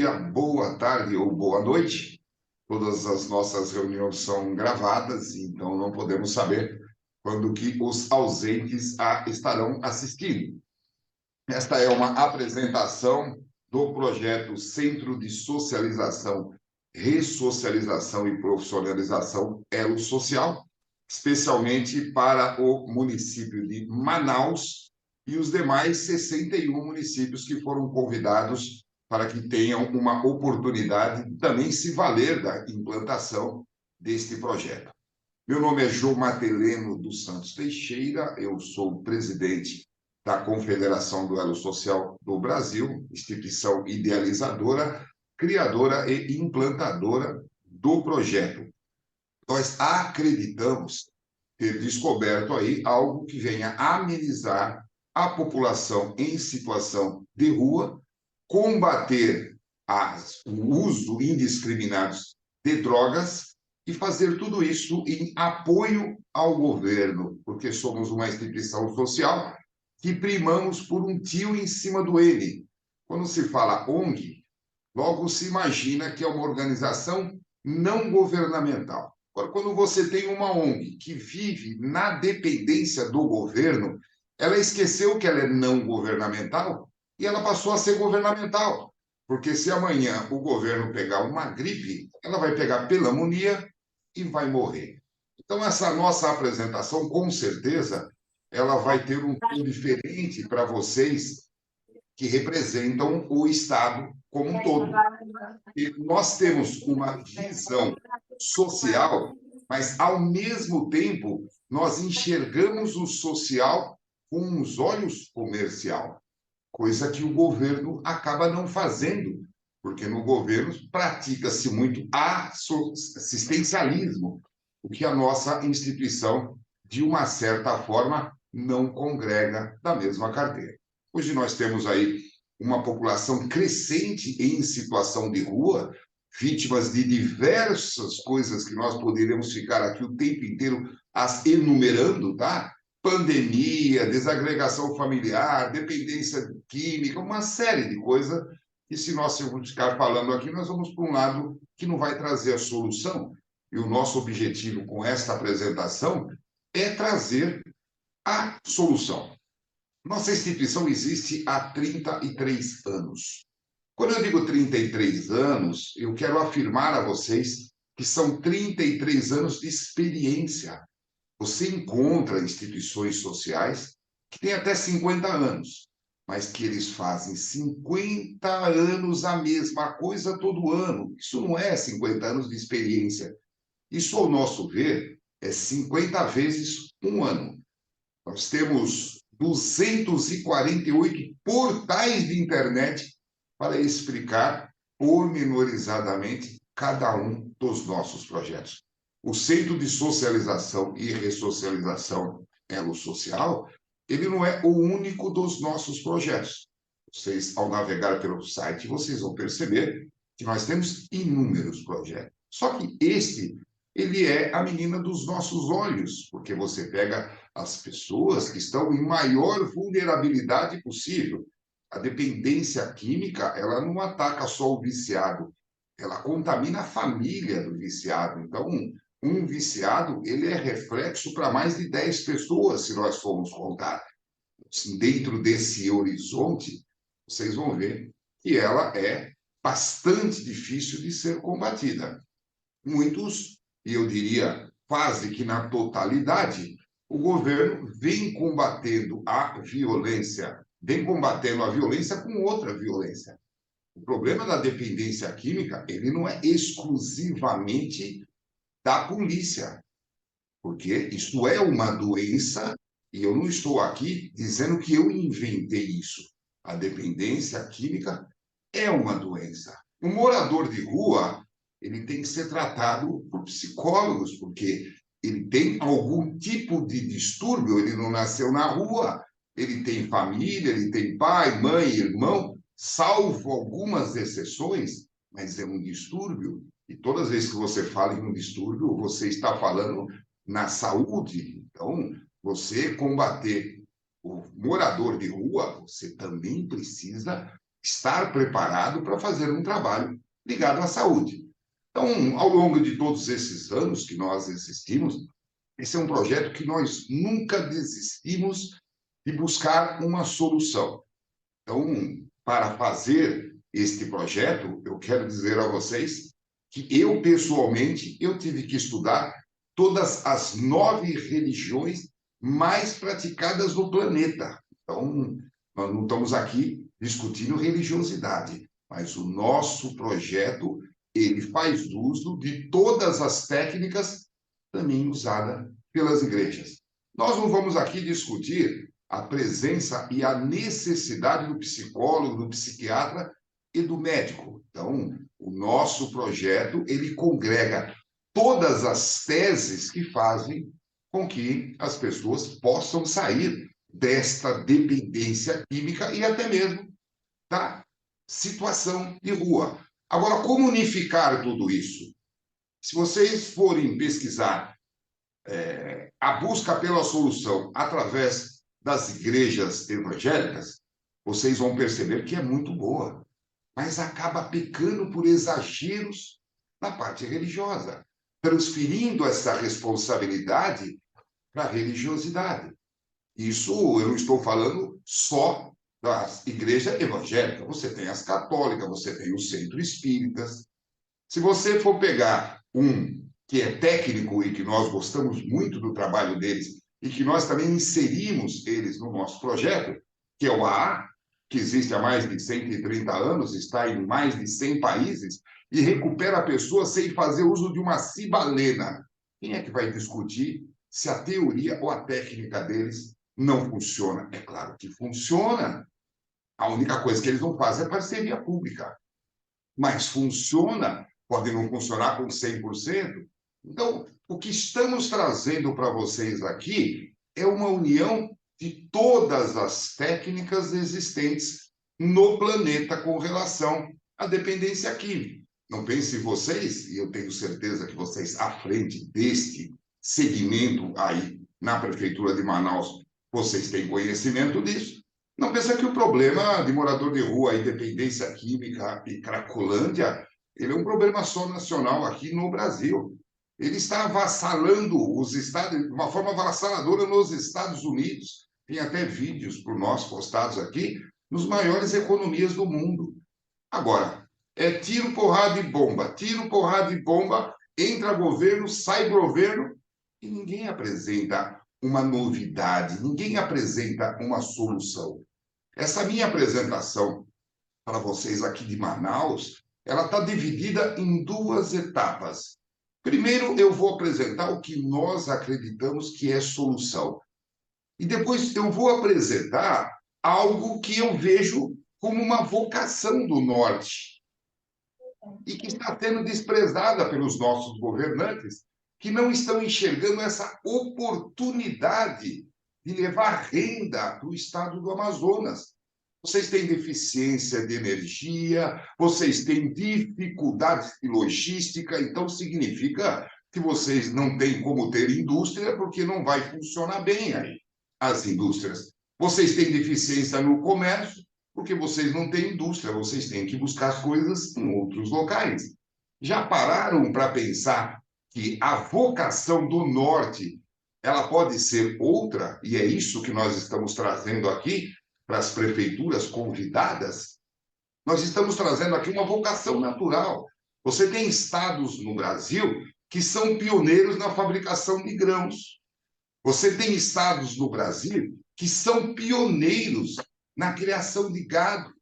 dia, boa tarde ou boa noite. Todas as nossas reuniões são gravadas, então não podemos saber quando que os ausentes estarão assistindo. Esta é uma apresentação do projeto Centro de Socialização, Ressocialização e Profissionalização Elo Social, especialmente para o município de Manaus e os demais 61 municípios que foram convidados para que tenham uma oportunidade de também se valer da implantação deste projeto. Meu nome é João Mateleno dos Santos Teixeira, eu sou presidente da Confederação do Elo Social do Brasil, instituição idealizadora, criadora e implantadora do projeto. Nós acreditamos ter descoberto aí algo que venha amenizar a população em situação de rua, combater o uso indiscriminado de drogas e fazer tudo isso em apoio ao governo, porque somos uma instituição social que primamos por um tio em cima do N. Quando se fala ONG, logo se imagina que é uma organização não governamental. Agora, quando você tem uma ONG que vive na dependência do governo, ela esqueceu que ela é não governamental e ela passou a ser governamental. Porque se amanhã o governo pegar uma gripe, ela vai pegar pneumonia e vai morrer. Então, essa nossa apresentação, com certeza, ela vai ter um tom diferente para vocês que representam o Estado como um todo. E nós temos uma visão social, mas, ao mesmo tempo, nós enxergamos o social com os olhos comercial, coisa que o governo acaba não fazendo, porque no governo pratica-se muito assistencialismo, o que a nossa instituição, de uma certa forma, não congrega da mesma carteira. Hoje nós temos aí uma população crescente em situação de rua, vítimas de diversas coisas que nós poderíamos ficar aqui o tempo inteiro as enumerando, tá? Pandemia, desagregação familiar, dependência química, uma série de coisas que, se nós ficar falando aqui, nós vamos para um lado que não vai trazer a solução. E o nosso objetivo com esta apresentação é trazer a solução. Nossa instituição existe há 33 anos. Quando eu digo 33 anos, eu quero afirmar a vocês que são 33 anos de experiência. Você encontra instituições sociais que têm até 50 anos, mas que eles fazem 50 anos a mesma coisa todo ano. Isso não é 50 anos de experiência. Isso, ao nosso ver, é 50 vezes um ano. Nós temos 248 portais de internet para explicar pormenorizadamente cada um dos nossos projetos. O Centro de Socialização e Ressocialização Elo Social, ele não é o único dos nossos projetos. Vocês, ao navegar pelo site, vocês vão perceber que nós temos inúmeros projetos. Só que ele é a menina dos nossos olhos, porque você pega as pessoas que estão em maior vulnerabilidade possível. A dependência química, ela não ataca só o viciado, ela contamina a família do viciado. Então, um viciado, ele é reflexo para mais de 10 pessoas, se nós formos contar. Dentro desse horizonte, vocês vão ver que ela é bastante difícil de ser combatida. Muitos, e eu diria quase que na totalidade, o governo vem combatendo a violência com outra violência. O problema da dependência química, ele não é exclusivamente da polícia, porque isso é uma doença e eu não estou aqui dizendo que eu inventei isso. A dependência química é uma doença. Um morador de rua, ele tem que ser tratado por psicólogos, porque ele tem algum tipo de distúrbio, ele não nasceu na rua, ele tem família, ele tem pai, mãe, irmão, salvo algumas exceções, mas é um distúrbio. E todas as vezes que você fala em um distúrbio, você está falando na saúde. Então, você combater o morador de rua, você também precisa estar preparado para fazer um trabalho ligado à saúde. Então, ao longo de todos esses anos que nós existimos, esse é um projeto que nós nunca desistimos de buscar uma solução. Então, para fazer este projeto, eu quero dizer a vocês que eu, pessoalmente, eu tive que estudar todas as 9 religiões mais praticadas no planeta. Então, nós não estamos aqui discutindo religiosidade, mas o nosso projeto, ele faz uso de todas as técnicas também usadas pelas igrejas. Nós não vamos aqui discutir a presença e a necessidade do psicólogo, do psiquiatra e do médico. Então, o nosso projeto, ele congrega todas as teses que fazem com que as pessoas possam sair desta dependência química e até mesmo da situação de rua. Agora, como unificar tudo isso? Se vocês forem pesquisar a busca pela solução através das igrejas evangélicas, vocês vão perceber que é muito boa, mas acaba pecando por exageros na parte religiosa, transferindo essa responsabilidade para a religiosidade. Isso eu não estou falando só das igrejas evangélicas. Você tem as católicas, você tem os centros espíritas. Se você for pegar um que é técnico e que nós gostamos muito do trabalho deles e que nós também inserimos eles no nosso projeto, que é o AA, que existe há mais de 130 anos, está em mais de 100 países e recupera a pessoa sem fazer uso de uma cibalena. Quem é que vai discutir se a teoria ou a técnica deles não funciona? É claro que funciona. A única coisa que eles não fazem é parceria pública. Mas funciona, pode não funcionar com 100%. Então, o que estamos trazendo para vocês aqui é uma união de todas as técnicas existentes no planeta com relação à dependência química. Não pensem vocês, e eu tenho certeza que vocês, à frente deste segmento aí na Prefeitura de Manaus, vocês têm conhecimento disso. Não pensa que o problema de morador de rua e dependência química e Cracolândia, ele é um problema só nacional aqui no Brasil. Ele está avassalando os estados, de uma forma avassaladora nos Estados Unidos. Tem até vídeos por nós postados aqui, nos maiores economias do mundo. Agora, é tiro, porrada e bomba, entra governo, sai governo, e ninguém apresenta uma novidade, ninguém apresenta uma solução. Essa minha apresentação para vocês aqui de Manaus, ela está dividida em 2 etapas. Primeiro, eu vou apresentar o que nós acreditamos que é solução. E depois eu vou apresentar algo que eu vejo como uma vocação do Norte e que está sendo desprezada pelos nossos governantes, que não estão enxergando essa oportunidade de levar renda para o estado do Amazonas. Vocês têm deficiência de energia, vocês têm dificuldades de logística, então significa que vocês não têm como ter indústria, porque não vai funcionar bem aí as indústrias. Vocês têm deficiência no comércio, porque vocês não têm indústria, vocês têm que buscar as coisas em outros locais. Já pararam para pensar que a vocação do Norte ela pode ser outra, e é isso que nós estamos trazendo aqui para as prefeituras convidadas? Nós estamos trazendo aqui uma vocação natural. Você tem estados no Brasil que são pioneiros na fabricação de grãos. Você tem estados no Brasil que são pioneiros na criação de gado.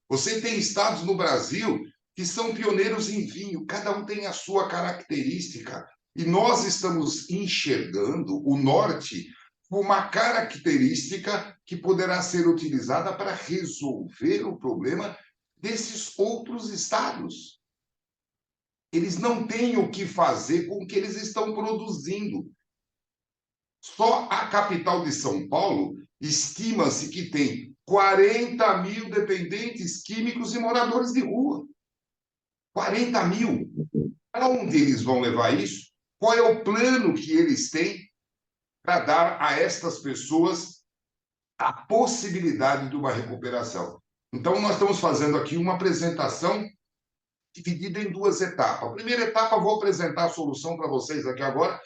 Você tem estados no Brasil que são pioneiros em vinho. Cada um tem a sua característica. E nós estamos enxergando o Norte como uma característica que poderá ser utilizada para resolver o problema desses outros estados. Eles não têm o que fazer com o que eles estão produzindo. Só a capital de São Paulo estima-se que tem 40 mil dependentes químicos e moradores de rua. 40 mil. Para onde eles vão levar isso? Qual é o plano que eles têm para dar a estas pessoas a possibilidade de uma recuperação? Então, nós estamos fazendo aqui uma apresentação dividida em duas etapas. A primeira etapa, vou apresentar a solução para vocês aqui agora,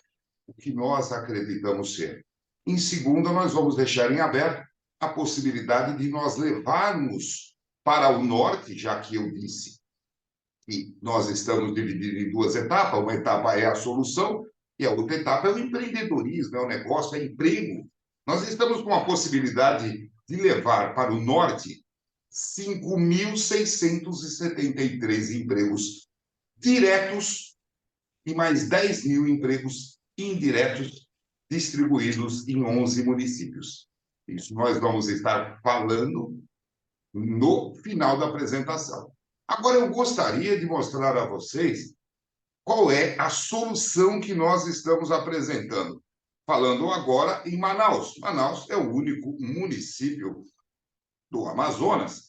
o que nós acreditamos ser. Em segunda, nós vamos deixar em aberto a possibilidade de nós levarmos para o norte, já que eu disse que nós estamos divididos em duas etapas. Uma etapa é a solução e a outra etapa é o empreendedorismo, é o negócio, é emprego. Nós estamos com a possibilidade de levar para o norte 5.673 empregos diretos e mais 10 mil empregos indiretos distribuídos em 11 municípios. Isso nós vamos estar falando no final da apresentação. Agora, eu gostaria de mostrar a vocês qual é a solução que nós estamos apresentando. Falando agora em Manaus. Manaus é o único município do Amazonas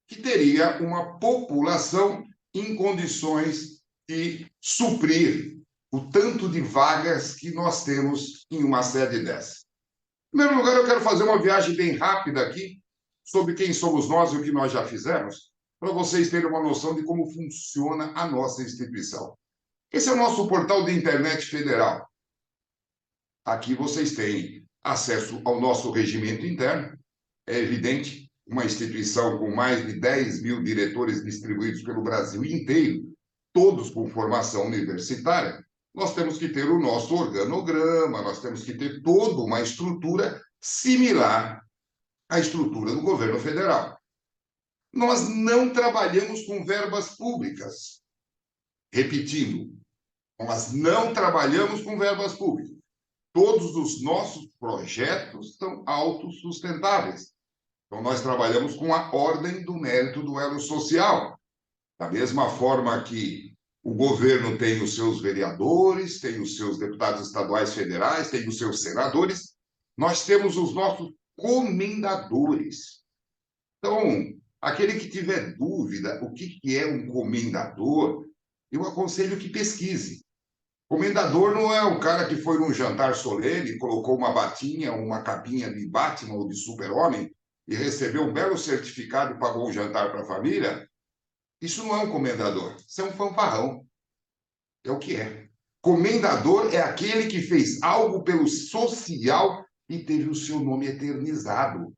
que teria uma população em condições de suprir o tanto de vagas que nós temos em uma sede dessa. Em primeiro lugar, eu quero fazer uma viagem bem rápida aqui sobre quem somos nós e o que nós já fizemos, para vocês terem uma noção de como funciona a nossa instituição. Esse é o nosso portal de internet federal. Aqui vocês têm acesso ao nosso regimento interno. É evidente, uma instituição com mais de 10 mil diretores distribuídos pelo Brasil inteiro, todos com formação universitária, nós temos que ter o nosso organograma, nós temos que ter toda uma estrutura similar à estrutura do governo federal. Nós não trabalhamos com verbas públicas. Repetindo, nós não trabalhamos com verbas públicas. Todos os nossos projetos são autossustentáveis. Então, nós trabalhamos com a ordem do mérito do elo social. Da mesma forma que o governo tem os seus vereadores, tem os seus deputados estaduais federais, tem os seus senadores, nós temos os nossos comendadores. Então, aquele que tiver dúvida o que é um comendador, eu aconselho que pesquise. Comendador não é o cara que foi num jantar solene, colocou uma batinha, uma capinha de Batman ou de Super-Homem e recebeu um belo certificado e pagou um jantar para a família. Isso não é um comendador, isso é um fanfarrão. É o que é. Comendador é aquele que fez algo pelo social e teve o seu nome eternizado.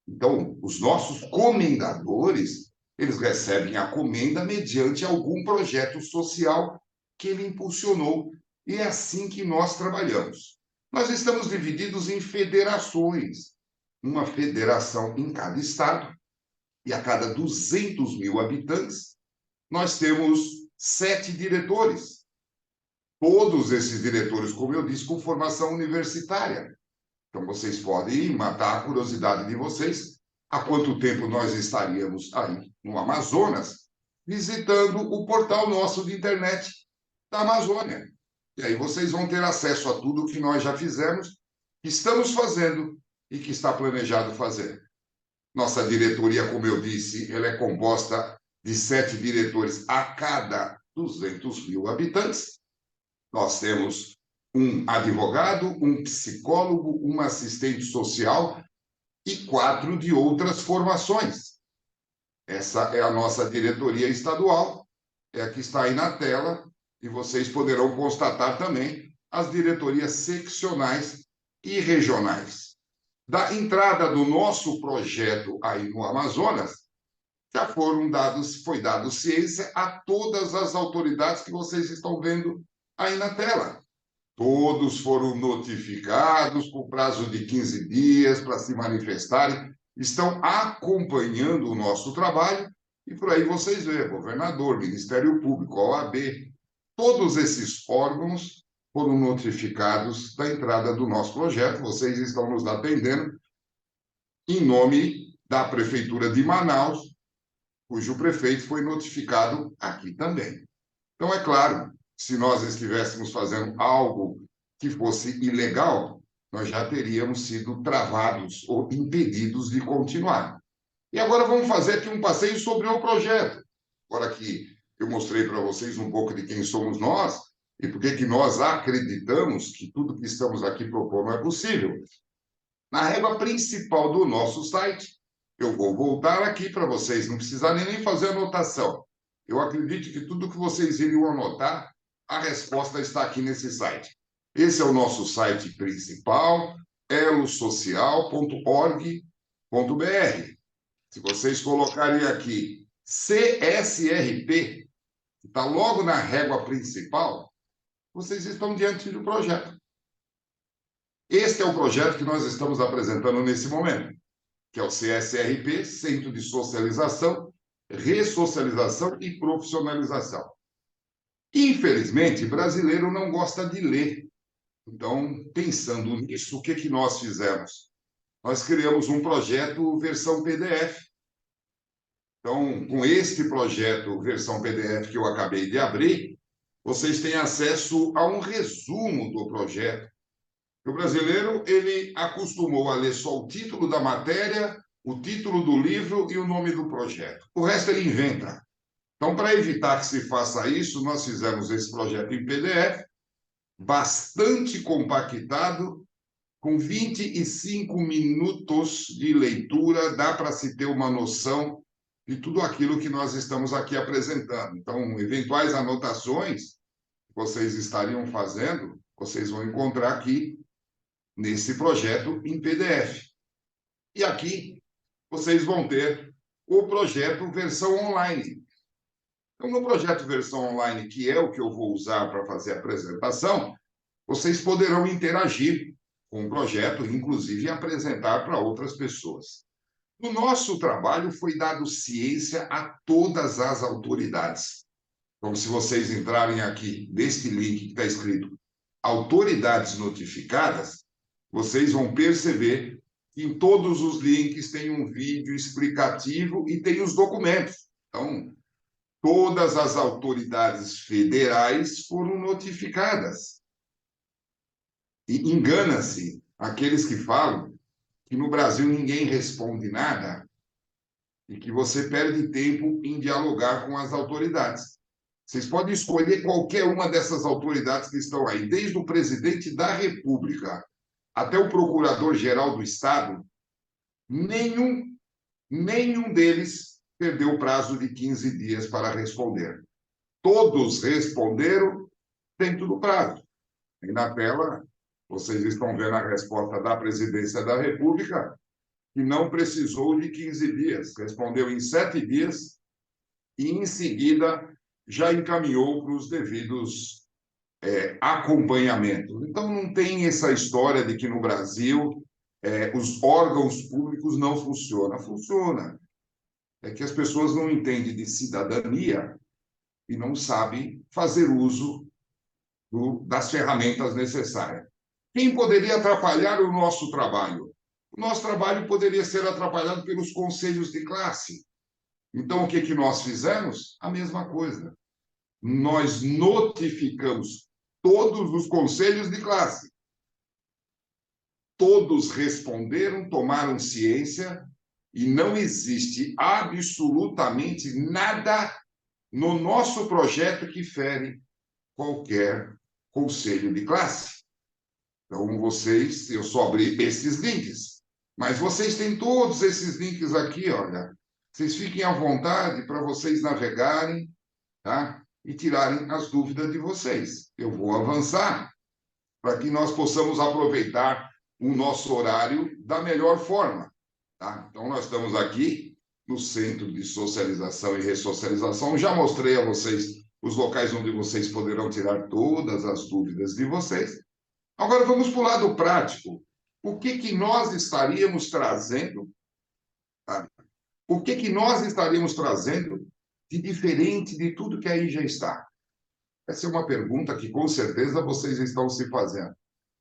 Então, os nossos comendadores, eles recebem a comenda mediante algum projeto social que ele impulsionou. E é assim que nós trabalhamos. Nós estamos divididos em federações. Uma federação em cada estado. E a cada 200 mil habitantes, nós temos 7 diretores. Todos esses diretores, como eu disse, com formação universitária. Então, vocês podem matar a curiosidade de vocês. Há quanto tempo nós estaríamos aí no Amazonas, visitando o portal nosso de internet da Amazônia. E aí vocês vão ter acesso a tudo que nós já fizemos, que estamos fazendo e que está planejado fazer. Nossa diretoria, como eu disse, ela é composta de 7 diretores a cada 200 mil habitantes. Nós temos um advogado, um psicólogo, uma assistente social e 4 de outras formações. Essa é a nossa diretoria estadual, é a que está aí na tela, e vocês poderão constatar também as diretorias seccionais e regionais. Da entrada do nosso projeto aí no Amazonas, já foi dado ciência a todas as autoridades que vocês estão vendo aí na tela. Todos foram notificados com prazo de 15 dias para se manifestarem, estão acompanhando o nosso trabalho, e por aí vocês veem, governador, Ministério Público, OAB, todos esses órgãos foram notificados da entrada do nosso projeto. Vocês estão nos atendendo em nome da Prefeitura de Manaus, cujo prefeito foi notificado aqui também. Então, é claro, se nós estivéssemos fazendo algo que fosse ilegal, nós já teríamos sido travados ou impedidos de continuar. E agora vamos fazer aqui um passeio sobre o projeto. Agora que eu mostrei para vocês um pouco de quem somos nós e por que nós acreditamos que tudo que estamos aqui propondo é possível. Na régua principal do nosso site, Eu vou voltar aqui para vocês, não precisarem nem fazer anotação. Eu acredito que tudo que vocês iriam anotar, a resposta está aqui nesse site. Esse é o nosso site principal, elosocial.org.br. Se vocês colocarem aqui CSRP, que está logo na régua principal, vocês estão diante do projeto. Este é o projeto que nós estamos apresentando nesse momento, que é o CSRP, Centro de Socialização, Ressocialização e Profissionalização. Infelizmente, brasileiro não gosta de ler. Então, pensando nisso, o que nós fizemos? Nós criamos um projeto versão PDF. Então, com este projeto versão PDF que eu acabei de abrir, vocês têm acesso a um resumo do projeto. O brasileiro, ele acostumou a ler só o título da matéria, o título do livro e o nome do projeto. O resto ele inventa. Então, para evitar que se faça isso, nós fizemos esse projeto em PDF, bastante compactado, com 25 minutos de leitura, dá para se ter uma noção de tudo aquilo que nós estamos aqui apresentando. Então, eventuais anotações que vocês estariam fazendo, vocês vão encontrar aqui nesse projeto em PDF. E aqui vocês vão ter o projeto versão online. Então, no projeto versão online, que é o que eu vou usar para fazer a apresentação, vocês poderão interagir com o projeto, inclusive apresentar para outras pessoas. No nosso trabalho foi dado ciência a todas as autoridades. Então, se vocês entrarem aqui neste link que está escrito autoridades notificadas, vocês vão perceber que em todos os links tem um vídeo explicativo e tem os documentos. Então, todas as autoridades federais foram notificadas. E engana-se aqueles que falam que no Brasil ninguém responde nada e que você perde tempo em dialogar com as autoridades. Vocês podem escolher qualquer uma dessas autoridades que estão aí, desde o presidente da República até o procurador-geral do Estado, nenhum deles perdeu o prazo de 15 dias para responder. Todos responderam dentro do prazo. E na tela, vocês estão vendo a resposta da Presidência da República, que não precisou de 15 dias, respondeu em 7 dias e, em seguida, já encaminhou para os devidos acompanhamentos. Então, não tem essa história de que no Brasil os órgãos públicos não funcionam. Funciona. É que as pessoas não entendem de cidadania e não sabem fazer uso das ferramentas necessárias. Quem poderia atrapalhar o nosso trabalho? O nosso trabalho poderia ser atrapalhado pelos conselhos de classe. Então, o que nós fizemos? A mesma coisa. Nós notificamos todos os conselhos de classe. Todos responderam, tomaram ciência, e não existe absolutamente nada no nosso projeto que fere qualquer conselho de classe. Então, vocês, eu só abri esses links, mas vocês têm todos esses links aqui, olha. Vocês fiquem à vontade para vocês navegarem, tá? E tirarem as dúvidas de vocês. Eu vou avançar para que nós possamos aproveitar o nosso horário da melhor forma, tá? Então, nós estamos aqui no Centro de Socialização e Ressocialização. Já mostrei a vocês os locais onde vocês poderão tirar todas as dúvidas de vocês. Agora, vamos para o lado prático. O que nós estaríamos trazendo? Tá? O que nós estaríamos trazendo de diferente de tudo que aí já está? Essa é uma pergunta que, com certeza, vocês estão se fazendo.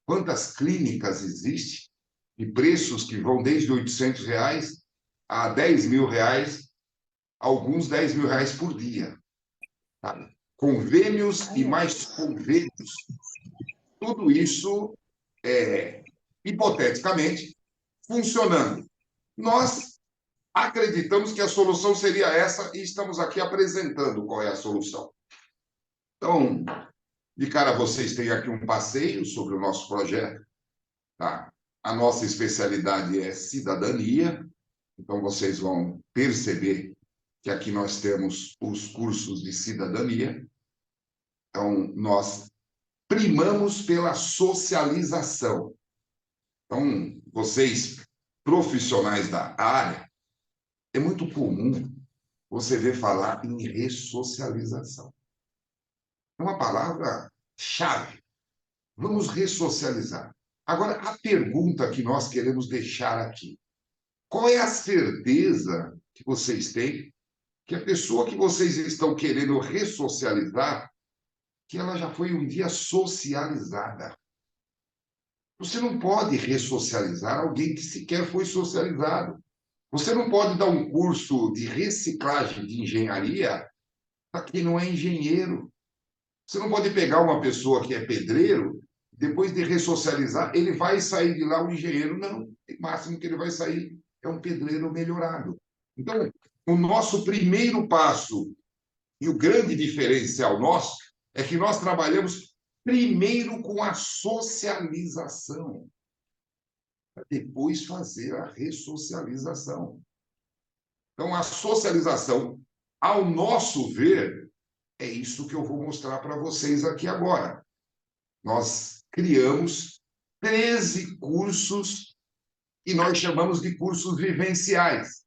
Quantas clínicas existem de preços que vão desde R$800 a R$10.000, alguns R$10.000 por dia? Tá? Convênios e mais convênios. Tudo isso, hipoteticamente, funcionando. Nós acreditamos que a solução seria essa e estamos aqui apresentando qual é a solução. Então, de cara, vocês têm aqui um passeio sobre o nosso projeto. Tá? A nossa especialidade é cidadania. Então, vocês vão perceber que aqui nós temos os cursos de cidadania. Então, nós primamos pela socialização. Então, vocês, profissionais da área, é muito comum você ver falar em ressocialização. É uma palavra-chave. Vamos ressocializar. Agora, a pergunta que nós queremos deixar aqui: qual é a certeza que vocês têm que a pessoa que vocês estão querendo ressocializar, que ela já foi um dia socializada? Você não pode ressocializar alguém que sequer foi socializado. Você não pode dar um curso de reciclagem de engenharia para quem não é engenheiro. Você não pode pegar uma pessoa que é pedreiro, depois de ressocializar, ele vai sair de lá um engenheiro. Não, o máximo que ele vai sair é um pedreiro melhorado. Então, o nosso primeiro passo e o grande diferencial nosso é que nós trabalhamos primeiro com a socialização, para depois fazer a ressocialização. Então, a socialização, ao nosso ver, é isso que eu vou mostrar para vocês aqui agora. Nós criamos 13 cursos que nós chamamos de cursos vivenciais.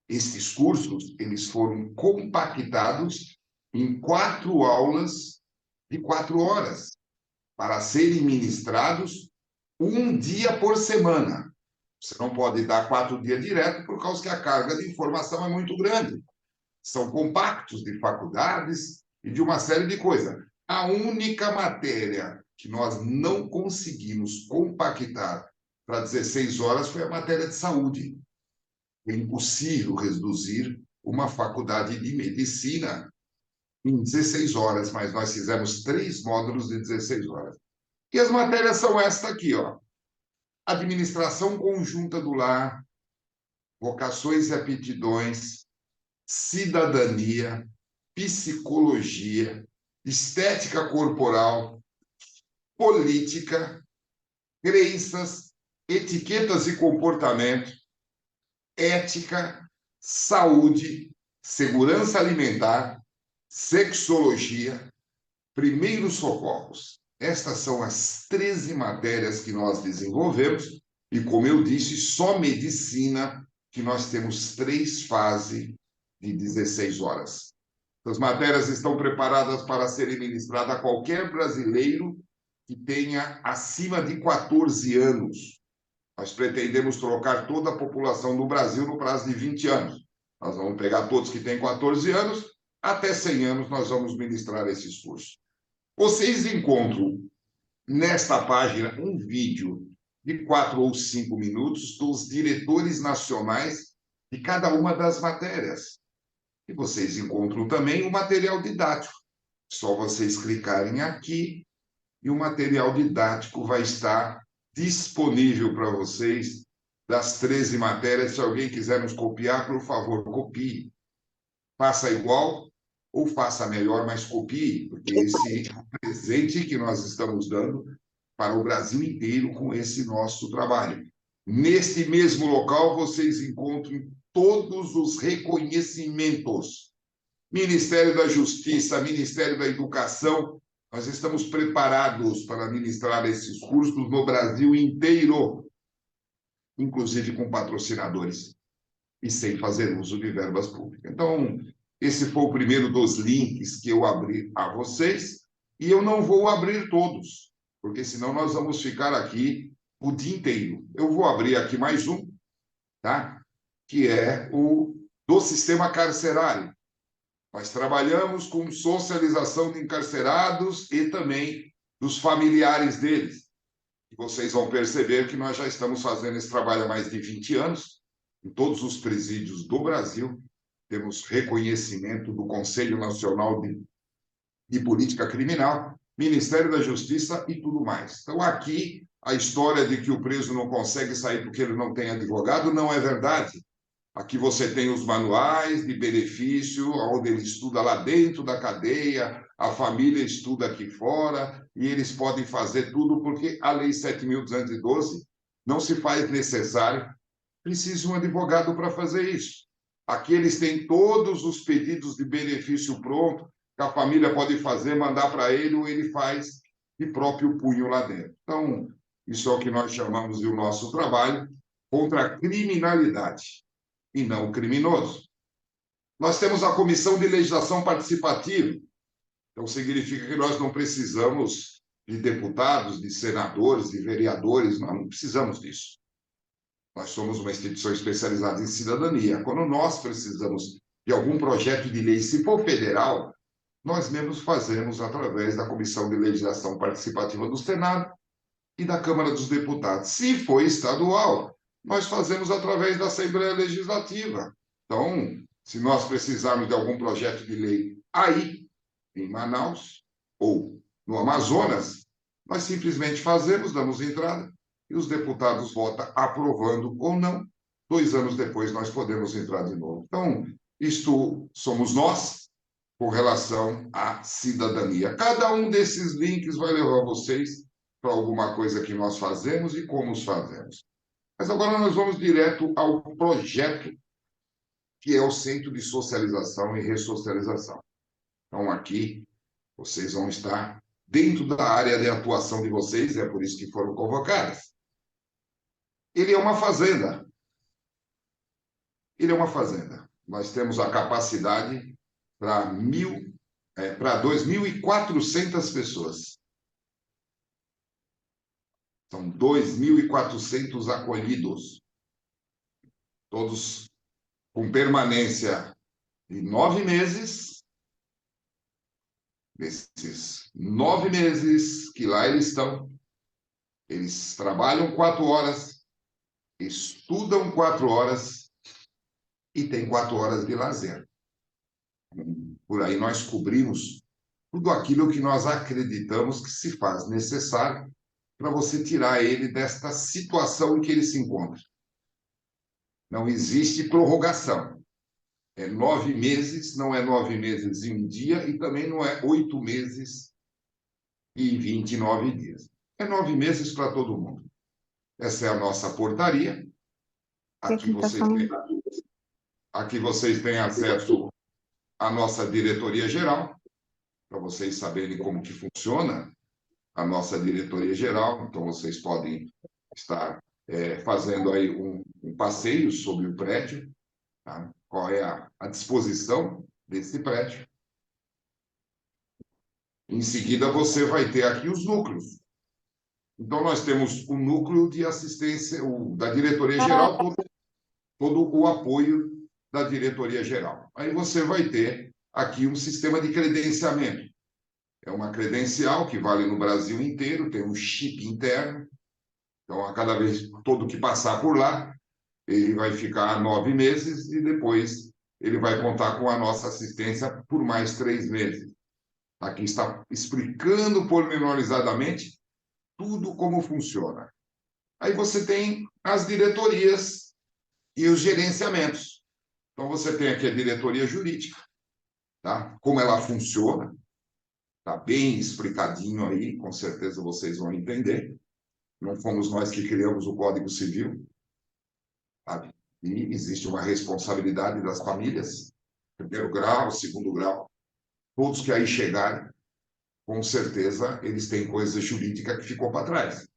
Esses cursos, eles foram compactados em 4 aulas de 4 horas, para serem ministrados um dia por semana. Você não pode dar 4 dias direto, por causa que a carga de informação é muito grande. São compactos de faculdades e de uma série de coisas. A única matéria que nós não conseguimos compactar para 16 horas foi a matéria de saúde. É impossível reduzir uma faculdade de medicina em 16 horas, mas nós fizemos 3 módulos de 16 horas. E as matérias são esta aqui, ó. Administração conjunta do lar, vocações e aptidões, cidadania, psicologia, estética corporal, política, crenças, etiquetas e comportamento, ética, saúde, segurança alimentar, sexologia, primeiros socorros. Estas são as 13 matérias que nós desenvolvemos e, como eu disse, só medicina que nós temos 3 fases de 16 horas. As matérias estão preparadas para serem ministradas a qualquer brasileiro que tenha acima de 14 anos. Nós pretendemos trocar toda a população do Brasil no prazo de 20 anos. Nós vamos pegar todos que têm 14 anos, até 100 anos nós vamos ministrar esses cursos. Vocês encontram nesta página um vídeo de 4 ou 5 minutos dos diretores nacionais de cada uma das matérias. E vocês encontram também o material didático. Só vocês clicarem aqui e o material didático vai estar disponível para vocês das 13 matérias. Se alguém quiser nos copiar, por favor, copie. Faça igual ou faça melhor, mas copie, porque esse é o presente que nós estamos dando para o Brasil inteiro com esse nosso trabalho. Neste mesmo local, vocês encontram todos os reconhecimentos. Ministério da Justiça, Ministério da Educação, nós estamos preparados para ministrar esses cursos no Brasil inteiro, inclusive com patrocinadores e sem fazer uso de verbas públicas. Então, esse foi o primeiro dos links que eu abri a vocês, e eu não vou abrir todos, porque senão nós vamos ficar aqui o dia inteiro. Eu vou abrir aqui mais um, tá? Que é o do sistema carcerário. Nós trabalhamos com socialização de encarcerados e também dos familiares deles. E vocês vão perceber que nós já estamos fazendo esse trabalho há mais de 20 anos, em todos os presídios do Brasil. Temos reconhecimento do Conselho Nacional de Política Criminal, Ministério da Justiça e tudo mais. Então, aqui, a história de que o preso não consegue sair porque ele não tem advogado não é verdade. Aqui você tem os manuais de benefício, onde ele estuda lá dentro da cadeia, a família estuda aqui fora, e eles podem fazer tudo, porque a Lei 7.212 não se faz necessário precisa um advogado para fazer isso. Aqui eles têm todos os pedidos de benefício pronto, que a família pode fazer, mandar para ele, ou ele faz de próprio punho lá dentro. Então, isso é o que nós chamamos de o nosso trabalho contra a criminalidade, e não o criminoso. Nós temos a Comissão de Legislação Participativa, então significa que nós não precisamos de deputados, de senadores, de vereadores, nós não precisamos disso. Nós somos uma instituição especializada em cidadania. Quando nós precisamos de algum projeto de lei, se for federal, nós mesmos fazemos através da Comissão de Legislação Participativa do Senado e da Câmara dos Deputados. Se for estadual, nós fazemos através da Assembleia Legislativa. Então, se nós precisarmos de algum projeto de lei aí, em Manaus, ou no Amazonas, nós simplesmente fazemos, damos entrada, e os deputados votam aprovando ou não. 2 anos depois, nós podemos entrar de novo. Então, isto somos nós com relação à cidadania. Cada um desses links vai levar vocês para alguma coisa que nós fazemos e como os fazemos. Mas agora nós vamos direto ao projeto, que é o Centro de Socialização e Ressocialização. Então, aqui, vocês vão estar dentro da área de atuação de vocês, é por isso que foram convocados. Ele é uma fazenda. Ele é uma fazenda. Nós temos a capacidade para 2.400 pessoas. São 2.400 acolhidos, todos com permanência de 9 meses. Nesses 9 meses que lá eles estão, eles trabalham 4 horas, estudam 4 horas e tem 4 horas de lazer. Por aí nós cobrimos tudo aquilo que nós acreditamos que se faz necessário para você tirar ele desta situação em que ele se encontra. Não existe prorrogação. É 9 meses, não é 9 meses e 1 dia, e também não é 8 meses e 29 dias. É 9 meses para todo mundo. Essa é a nossa portaria. Aqui vocês têm acesso à nossa diretoria geral, para vocês saberem como que funciona a nossa diretoria geral. Então, vocês podem estar fazendo aí um passeio sobre o prédio, tá? Qual é a disposição desse prédio. Em seguida, você vai ter aqui os núcleos. Então, nós temos o núcleo de assistência da diretoria geral, todo o apoio da diretoria geral. Aí você vai ter aqui um sistema de credenciamento. É uma credencial que vale no Brasil inteiro, tem um chip interno. Então, a cada vez, todo que passar por lá, ele vai ficar 9 meses e depois ele vai contar com a nossa assistência por mais 3 meses. Aqui está explicando pormenorizadamente tudo como funciona. Aí você tem as diretorias e os gerenciamentos. Então, você tem aqui a diretoria jurídica, tá? Como ela funciona, está bem explicadinho aí, com certeza vocês vão entender. Não fomos nós que criamos o Código Civil, sabe? E existe uma responsabilidade das famílias, 1º grau, 2º grau, todos que aí chegarem, com certeza eles têm coisa jurídica que ficou para trás.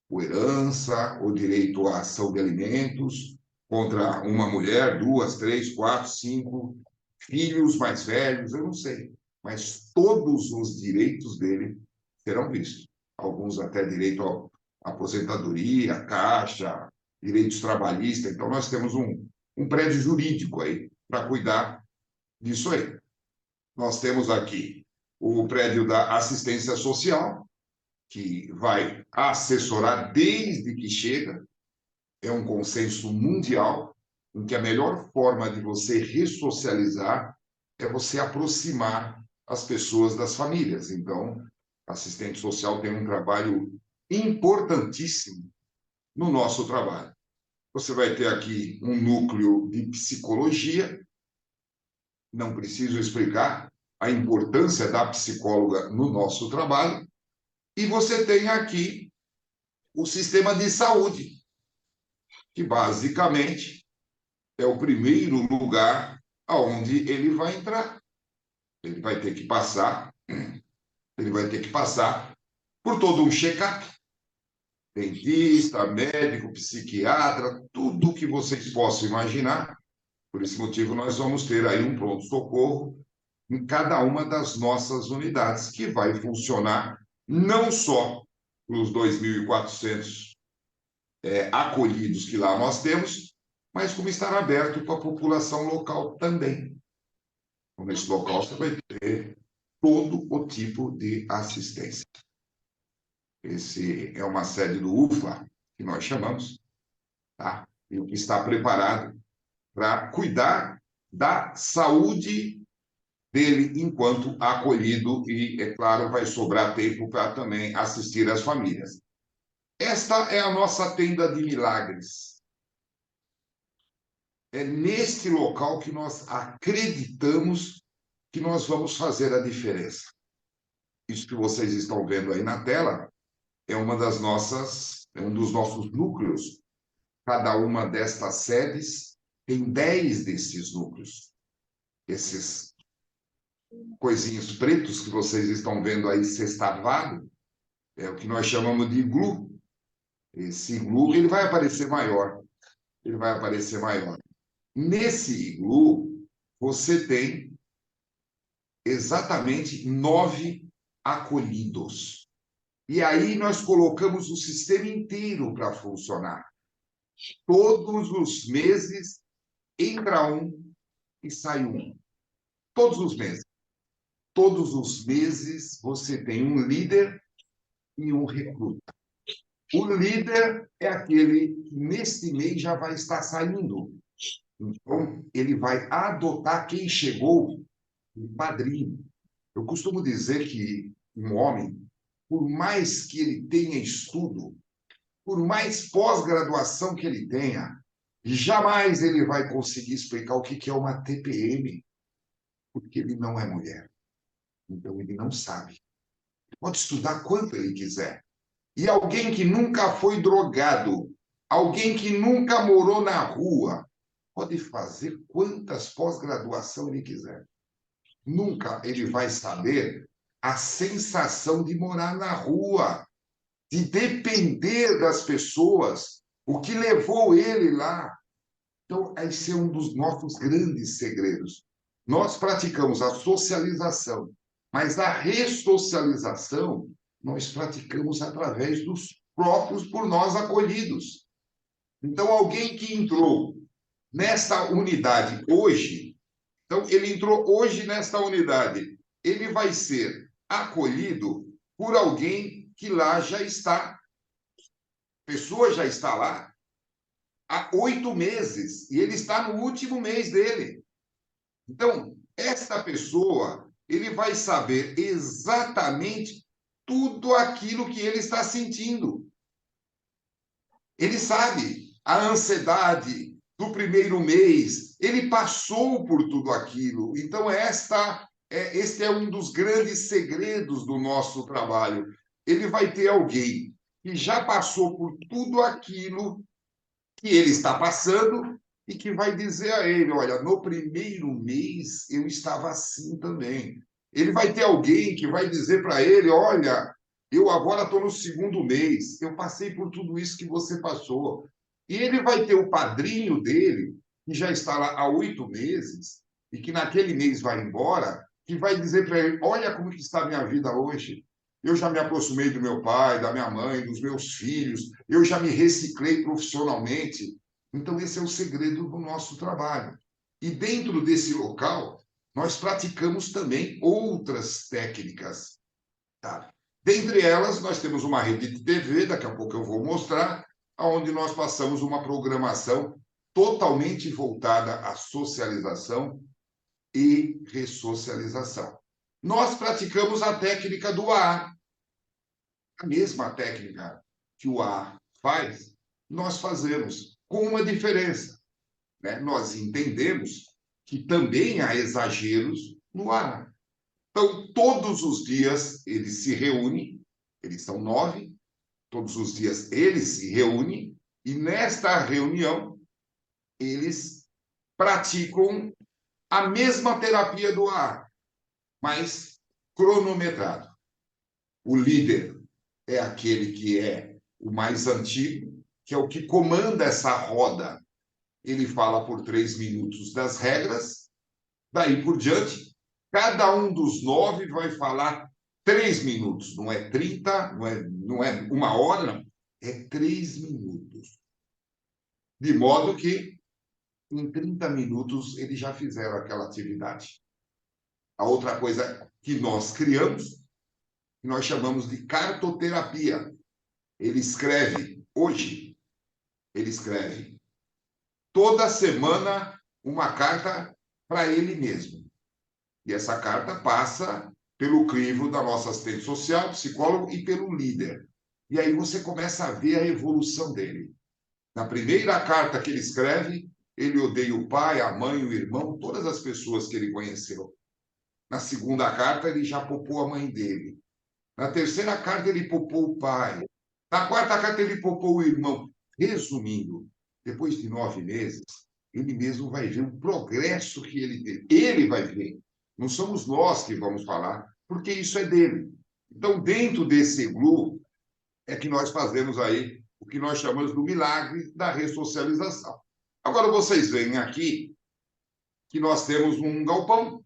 O herança, o direito à ação de alimentos, contra uma mulher, 2, 3, 4, 5 filhos mais velhos, eu não sei. Mas todos os direitos dele serão vistos. Alguns até direito à aposentadoria, caixa, direitos trabalhistas. Então, nós temos um prédio jurídico aí para cuidar disso aí. Nós temos aqui o prédio da assistência social, que vai assessorar desde que chega. É um consenso mundial em que a melhor forma de você ressocializar é você aproximar as pessoas das famílias. Então, assistente social tem um trabalho importantíssimo no nosso trabalho. Você vai ter aqui um núcleo de psicologia. Não preciso explicar a importância da psicóloga no nosso trabalho. E você tem aqui o sistema de saúde, que basicamente é o primeiro lugar aonde ele vai entrar. Ele vai ter que passar por todo um check-up. Dentista, médico, psiquiatra, tudo que vocês possam imaginar. Por esse motivo, nós vamos ter aí um pronto-socorro em cada uma das nossas unidades, que vai funcionar não só para os 2.400 acolhidos que lá nós temos, mas como estar aberto para a população local também. Então, nesse local você vai ter todo o tipo de assistência. Esse é uma sede do UFLA, que nós chamamos, tá? E o que está preparado para cuidar da saúde dele enquanto acolhido e, é claro, vai sobrar tempo para também assistir as famílias. Esta é a nossa tenda de milagres. É neste local que nós acreditamos que nós vamos fazer a diferença. Isso que vocês estão vendo aí na tela é um dos nossos núcleos. Cada uma destas sedes tem 10 desses núcleos. Esses coisinhos pretos que vocês estão vendo aí sextavado é o que nós chamamos de iglu. Esse iglu, ele vai aparecer maior. Ele vai aparecer maior. Nesse iglu, você tem exatamente 9 acolhidos. E aí nós colocamos o sistema inteiro para funcionar. Todos os meses entra um e sai um. Todos os meses. Todos os meses você tem um líder e um recruta. O líder é aquele que neste mês já vai estar saindo. Então, ele vai adotar quem chegou de padrinho. Eu costumo dizer que um homem, por mais que ele tenha estudo, por mais pós-graduação que ele tenha, jamais ele vai conseguir explicar o que é uma TPM, porque ele não é mulher. Então, ele não sabe. Pode estudar quanto ele quiser. E alguém que nunca foi drogado, alguém que nunca morou na rua, pode fazer quantas pós-graduação ele quiser. Nunca ele vai saber a sensação de morar na rua, de depender das pessoas, o que levou ele lá. Então, esse é um dos nossos grandes segredos. Nós praticamos a socialização, mas a ressocialização nós praticamos através dos próprios por nós acolhidos. Então, alguém que entrou nesta unidade hoje, então ele entrou hoje nesta unidade, ele vai ser acolhido por alguém que lá já está. A pessoa já está lá há 8 meses e ele está no último mês dele. Então, esta pessoa, ele vai saber exatamente tudo aquilo que ele está sentindo. Ele sabe a ansiedade do primeiro mês, ele passou por tudo aquilo. Então, este é um dos grandes segredos do nosso trabalho. Ele vai ter alguém que já passou por tudo aquilo que ele está passando e que vai dizer a ele, olha, no primeiro mês eu estava assim também. Ele vai ter alguém que vai dizer para ele, olha, eu agora estou no segundo mês, eu passei por tudo isso que você passou. E ele vai ter o padrinho dele, que já está lá há 8 meses, e que naquele mês vai embora, que vai dizer para ele, olha como que está a minha vida hoje. Eu já me aproximei do meu pai, da minha mãe, dos meus filhos, eu já me reciclei profissionalmente. Então, esse é o segredo do nosso trabalho. E dentro desse local, nós praticamos também outras técnicas. Tá? Dentre elas, nós temos uma rede de TV, daqui a pouco eu vou mostrar, onde nós passamos uma programação totalmente voltada à socialização e ressocialização. Nós praticamos a técnica do AA. A mesma técnica que o AA faz, nós fazemos, com uma diferença. Né? Nós entendemos que também há exageros no AA. Então, todos os dias eles se reúnem, eles são 9, todos os dias eles se reúnem E nesta reunião, eles praticam a mesma terapia do ar, mas cronometrado. O líder é aquele que é o mais antigo, que é o que comanda essa roda. Ele fala por 3 minutos das regras, daí por diante, cada um dos 9 vai falar 3 minutos, não é 30, não é 1 hora, não. É 3 minutos. De modo que, em 30 minutos, eles já fizeram aquela atividade. A outra coisa que nós criamos, que nós chamamos de cartoterapia. Ele escreve, hoje, ele escreve toda semana uma carta para ele mesmo. E essa carta passa pelo crivo da nossa assistente social, psicólogo e pelo líder. E aí você começa a ver a evolução dele. Na primeira carta que ele escreve, ele odeia o pai, a mãe, o irmão, todas as pessoas que ele conheceu. Na segunda carta, ele já popou a mãe dele. Na terceira carta, ele popou o pai. Na quarta carta, ele popou o irmão. Resumindo, depois de 9 meses, ele mesmo vai ver o progresso que ele teve. Ele vai ver. Não somos nós que vamos falar, porque isso é dele. Então, dentro desse iglu, é que nós fazemos aí o que nós chamamos do milagre da ressocialização. Agora, vocês veem aqui que nós temos um galpão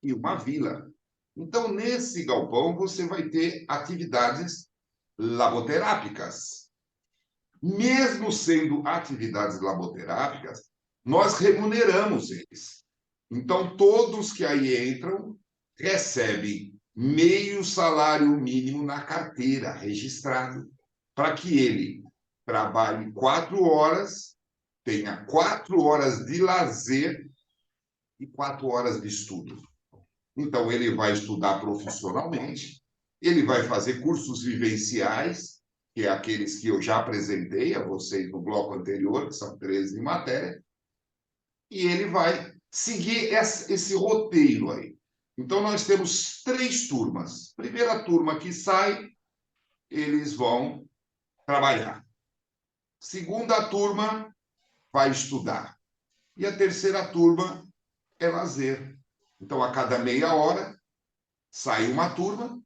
e uma vila. Então, nesse galpão, você vai ter atividades laboterápicas. Mesmo sendo atividades laboterápicas, nós remuneramos eles. Então, todos que aí entram recebem meio salário mínimo na carteira, registrado, para que ele trabalhe 4 horas, tenha 4 horas de lazer e 4 horas de estudo. Então, ele vai estudar profissionalmente, ele vai fazer cursos vivenciais, que é aqueles que eu já apresentei a vocês no bloco anterior, que são 13 matérias, e ele vai seguir esse roteiro aí. Então, nós temos 3 turmas. Primeira turma que sai, eles vão trabalhar. Segunda turma vai estudar. E a terceira turma é lazer. Então, a cada meia hora, sai uma turma,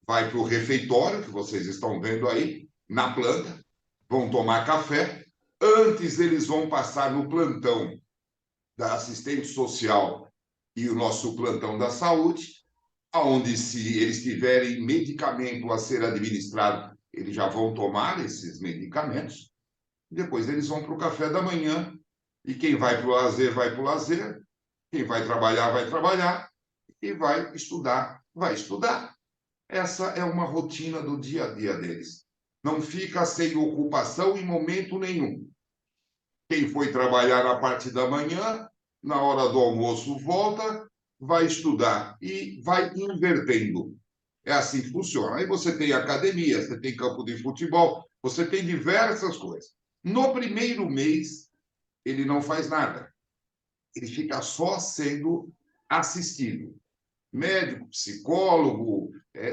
vai para o refeitório, que vocês estão vendo aí, na planta, vão tomar café. Antes, eles vão passar no plantão da assistente social e o nosso plantão da saúde, onde, se eles tiverem medicamento a ser administrado, eles já vão tomar esses medicamentos. Depois, eles vão para o café da manhã, e quem vai para o lazer, vai para o lazer, quem vai trabalhar, e vai estudar, vai estudar. Essa é uma rotina do dia a dia deles. Não fica sem ocupação em momento nenhum. Quem foi trabalhar na parte da manhã, na hora do almoço volta, vai estudar e vai invertendo. É assim que funciona. Aí você tem academia, você tem campo de futebol, você tem diversas coisas. No primeiro mês, ele não faz nada. Ele fica só sendo assistido. Médico, psicólogo,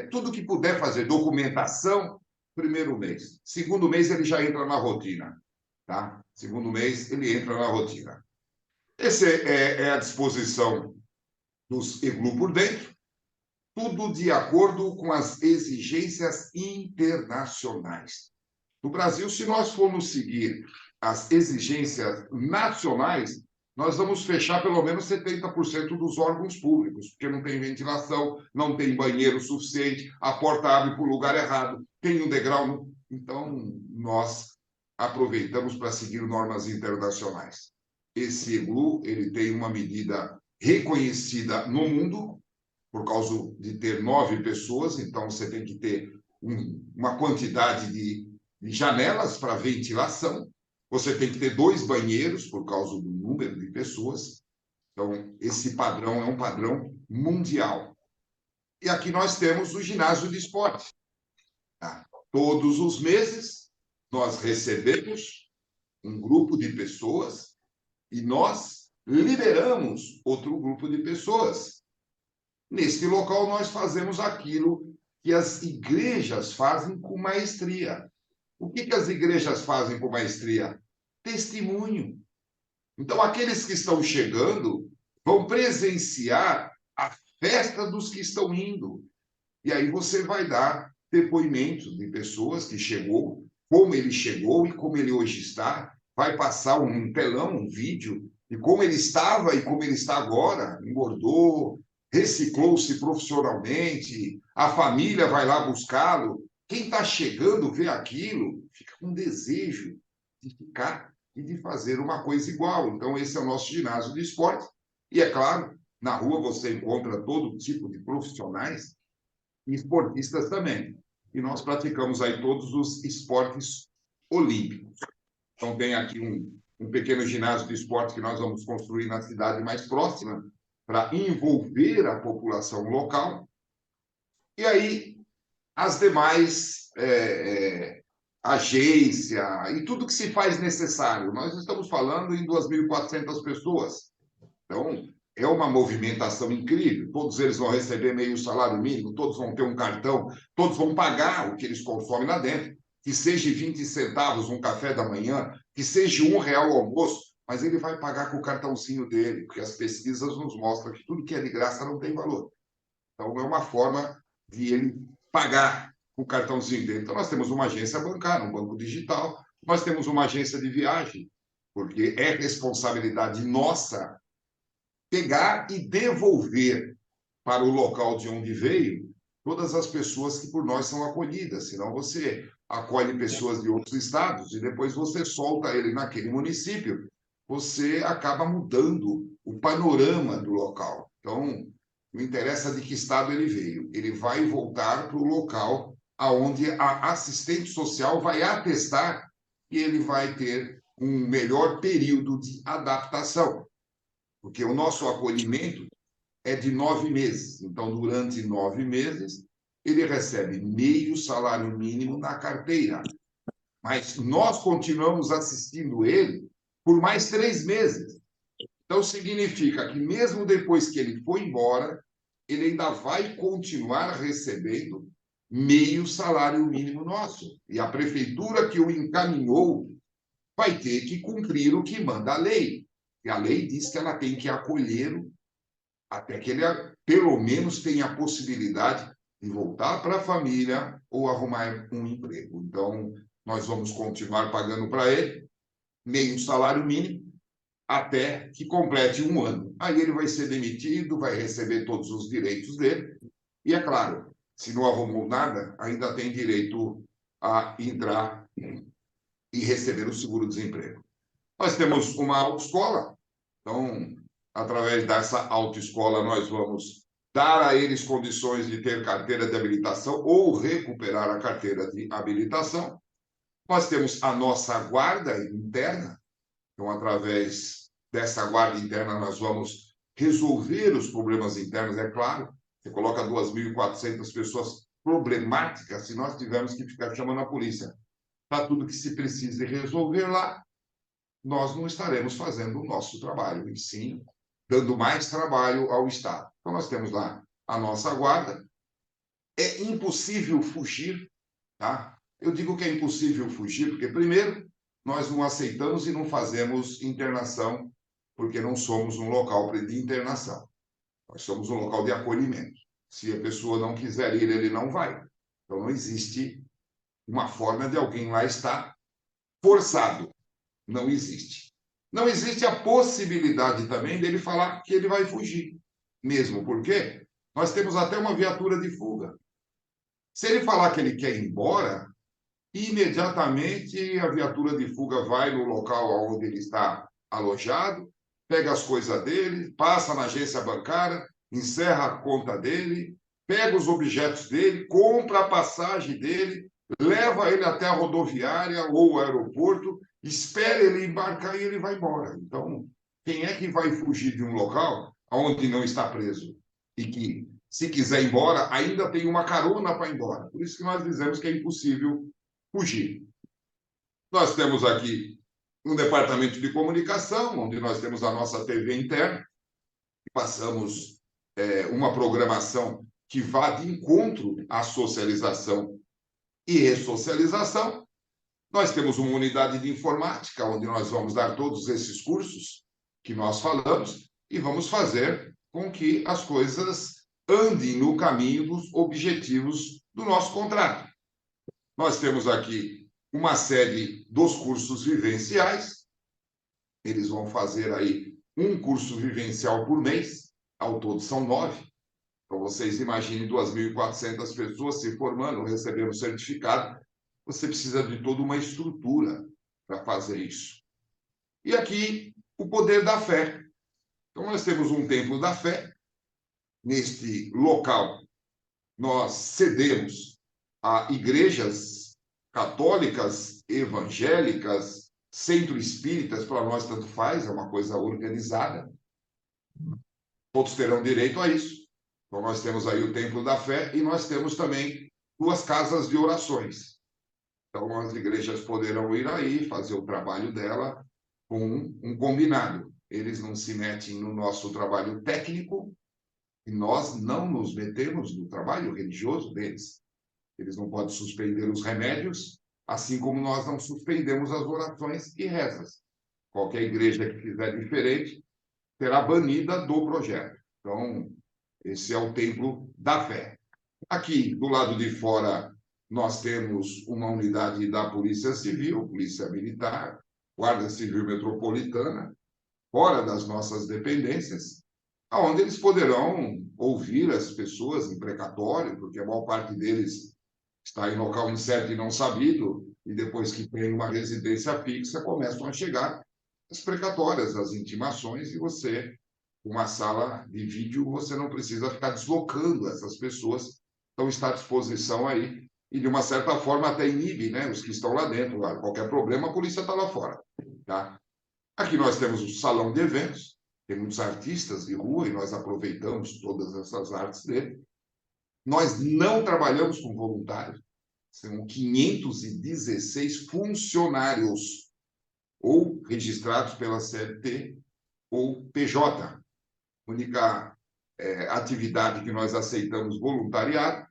tudo que puder fazer, documentação, primeiro mês. Segundo mês, ele já entra na rotina. Tá? Segundo mês, ele entra na rotina. Essa é a disposição dos iglu por dentro, tudo de acordo com as exigências internacionais. No Brasil, se nós formos seguir as exigências nacionais, nós vamos fechar pelo menos 70% dos órgãos públicos, porque não tem ventilação, não tem banheiro suficiente, a porta abre para o lugar errado, tem um degrau. Então, nós aproveitamos para seguir normas internacionais. Esse iglu, ele tem uma medida reconhecida no mundo, por causa de ter 9 pessoas, então você tem que ter uma quantidade de janelas para ventilação, você tem que ter 2 banheiros por causa do número de pessoas. Então, esse padrão é um padrão mundial. E aqui nós temos o ginásio de esporte. Tá? Todos os meses, nós recebemos um grupo de pessoas e nós liberamos outro grupo de pessoas. Neste local, nós fazemos aquilo que as igrejas fazem com maestria. O que as igrejas fazem com maestria? Testemunho. Então, aqueles que estão chegando vão presenciar a festa dos que estão indo. E aí você vai dar depoimentos de pessoas que chegou, como ele chegou e como ele hoje está. Vai passar um telão, um vídeo de como ele estava e como ele está agora. Engordou, reciclou-se profissionalmente, a família vai lá buscá-lo. Quem está chegando vê aquilo, fica com desejo de ficar e de fazer uma coisa igual. Então, esse é o nosso ginásio de esporte. E, é claro, na rua você encontra todo tipo de profissionais e esportistas também. E nós praticamos aí todos os esportes olímpicos. Então, tem aqui um pequeno ginásio de esporte que nós vamos construir na cidade mais próxima para envolver a população local. E aí, as demais agência e tudo que se faz necessário. Nós estamos falando em 2.400 pessoas. Então, é uma movimentação incrível. Todos eles vão receber meio salário mínimo, todos vão ter um cartão, todos vão pagar o que eles consomem lá dentro. Que seja 20 centavos um café da manhã, que seja R$ 1 o almoço, mas ele vai pagar com o cartãozinho dele, porque as pesquisas nos mostram que tudo que é de graça não tem valor. Então, é uma forma de ele pagar o cartãozinho dele. Então, nós temos uma agência bancária, um banco digital, nós temos uma agência de viagem, porque é responsabilidade nossa pegar e devolver para o local de onde veio todas as pessoas que por nós são acolhidas. Senão você acolhe pessoas de outros estados e depois você solta ele naquele município. Você acaba mudando o panorama do local. Então, não interessa de que estado ele veio. Ele vai voltar para o local aonde a assistente social vai atestar que ele vai ter um melhor período de adaptação. Porque o nosso acolhimento é de 9 meses. Então, durante 9 meses, ele recebe meio salário mínimo na carteira. Mas nós continuamos assistindo ele por mais 3 meses. Então, significa que mesmo depois que ele foi embora, ele ainda vai continuar recebendo meio salário mínimo nosso. E a prefeitura que o encaminhou vai ter que cumprir o que manda a lei. E a lei diz que ela tem que acolhê-lo até que ele, pelo menos, tenha a possibilidade de voltar para a família ou arrumar um emprego. Então, nós vamos continuar pagando para ele meio salário mínimo até que complete 1 ano. Aí ele vai ser demitido, vai receber todos os direitos dele. E, é claro, se não arrumou nada, ainda tem direito a entrar e receber o seguro-desemprego. Nós temos uma autoescola, então, através dessa autoescola, nós vamos dar a eles condições de ter carteira de habilitação ou recuperar a carteira de habilitação. Nós temos a nossa guarda interna, então, através dessa guarda interna, nós vamos resolver os problemas internos, é claro. Você coloca 2.400 pessoas problemáticas, se nós tivermos que ficar chamando a polícia para tudo que se precise resolver lá, nós não estaremos fazendo o nosso trabalho, e sim dando mais trabalho ao Estado. Então, nós temos lá a nossa guarda. É impossível fugir, tá? Eu digo que é impossível fugir, porque, primeiro, nós não aceitamos e não fazemos internação, porque não somos um local de internação. Nós somos um local de acolhimento. Se a pessoa não quiser ir, ele não vai. Então, não existe uma forma de alguém lá estar forçado. Não existe. Não existe a possibilidade também dele falar que ele vai fugir. Mesmo porque nós temos até uma viatura de fuga. Se ele falar que ele quer ir embora, imediatamente a viatura de fuga vai no local onde ele está alojado, pega as coisas dele, passa na agência bancária, encerra a conta dele, pega os objetos dele, compra a passagem dele, leva ele até a rodoviária ou o aeroporto, espera ele embarcar e ele vai embora. Então, quem é que vai fugir de um local onde não está preso? E que, se quiser ir embora, ainda tem uma carona para ir embora. Por isso que nós dizemos que é impossível fugir. Nós temos aqui um departamento de comunicação, onde nós temos a nossa TV interna, passamos uma programação que vá de encontro à socialização e ressocialização. Nós temos uma unidade de informática, onde nós vamos dar todos esses cursos que nós falamos e vamos fazer com que as coisas andem no caminho dos objetivos do nosso contrato. Nós temos aqui uma série dos cursos vivenciais. Eles vão fazer aí um curso vivencial por mês, ao todo são 9. Então, vocês imaginem 2.400 pessoas se formando, recebendo certificado. Você precisa de toda uma estrutura para fazer isso. E aqui, o poder da fé. Então, nós temos um templo da fé. Neste local, nós cedemos a igrejas católicas, evangélicas, centro espíritas, para nós tanto faz, é uma coisa organizada. Todos terão direito a isso. Então, nós temos aí o Templo da Fé e nós temos também 2 casas de orações. Então, as igrejas poderão ir aí fazer o trabalho dela com um combinado. Eles não se metem no nosso trabalho técnico e nós não nos metemos no trabalho religioso deles. Eles não podem suspender os remédios, assim como nós não suspendemos as orações e rezas. Qualquer igreja que fizer diferente será banida do projeto. Então, esse é o Templo da Fé. Aqui, do lado de fora, nós temos uma unidade da Polícia Civil, Polícia Militar, Guarda Civil Metropolitana, fora das nossas dependências, onde eles poderão ouvir as pessoas em precatório, porque a maior parte deles está em local incerto e não sabido, e depois que tem uma residência fixa, começam a chegar as precatórias, as intimações, e você, uma sala de vídeo, você não precisa ficar deslocando essas pessoas, então está à disposição aí, e de uma certa forma até inibe, né, os que estão lá dentro. Qualquer problema, a polícia está lá fora. Tá? Aqui nós temos o salão de eventos, tem muitos artistas de rua e nós aproveitamos todas essas artes dele. Nós não trabalhamos com voluntários, são 516 funcionários, ou registrados pela CLT ou PJ. Única atividade que nós aceitamos voluntariado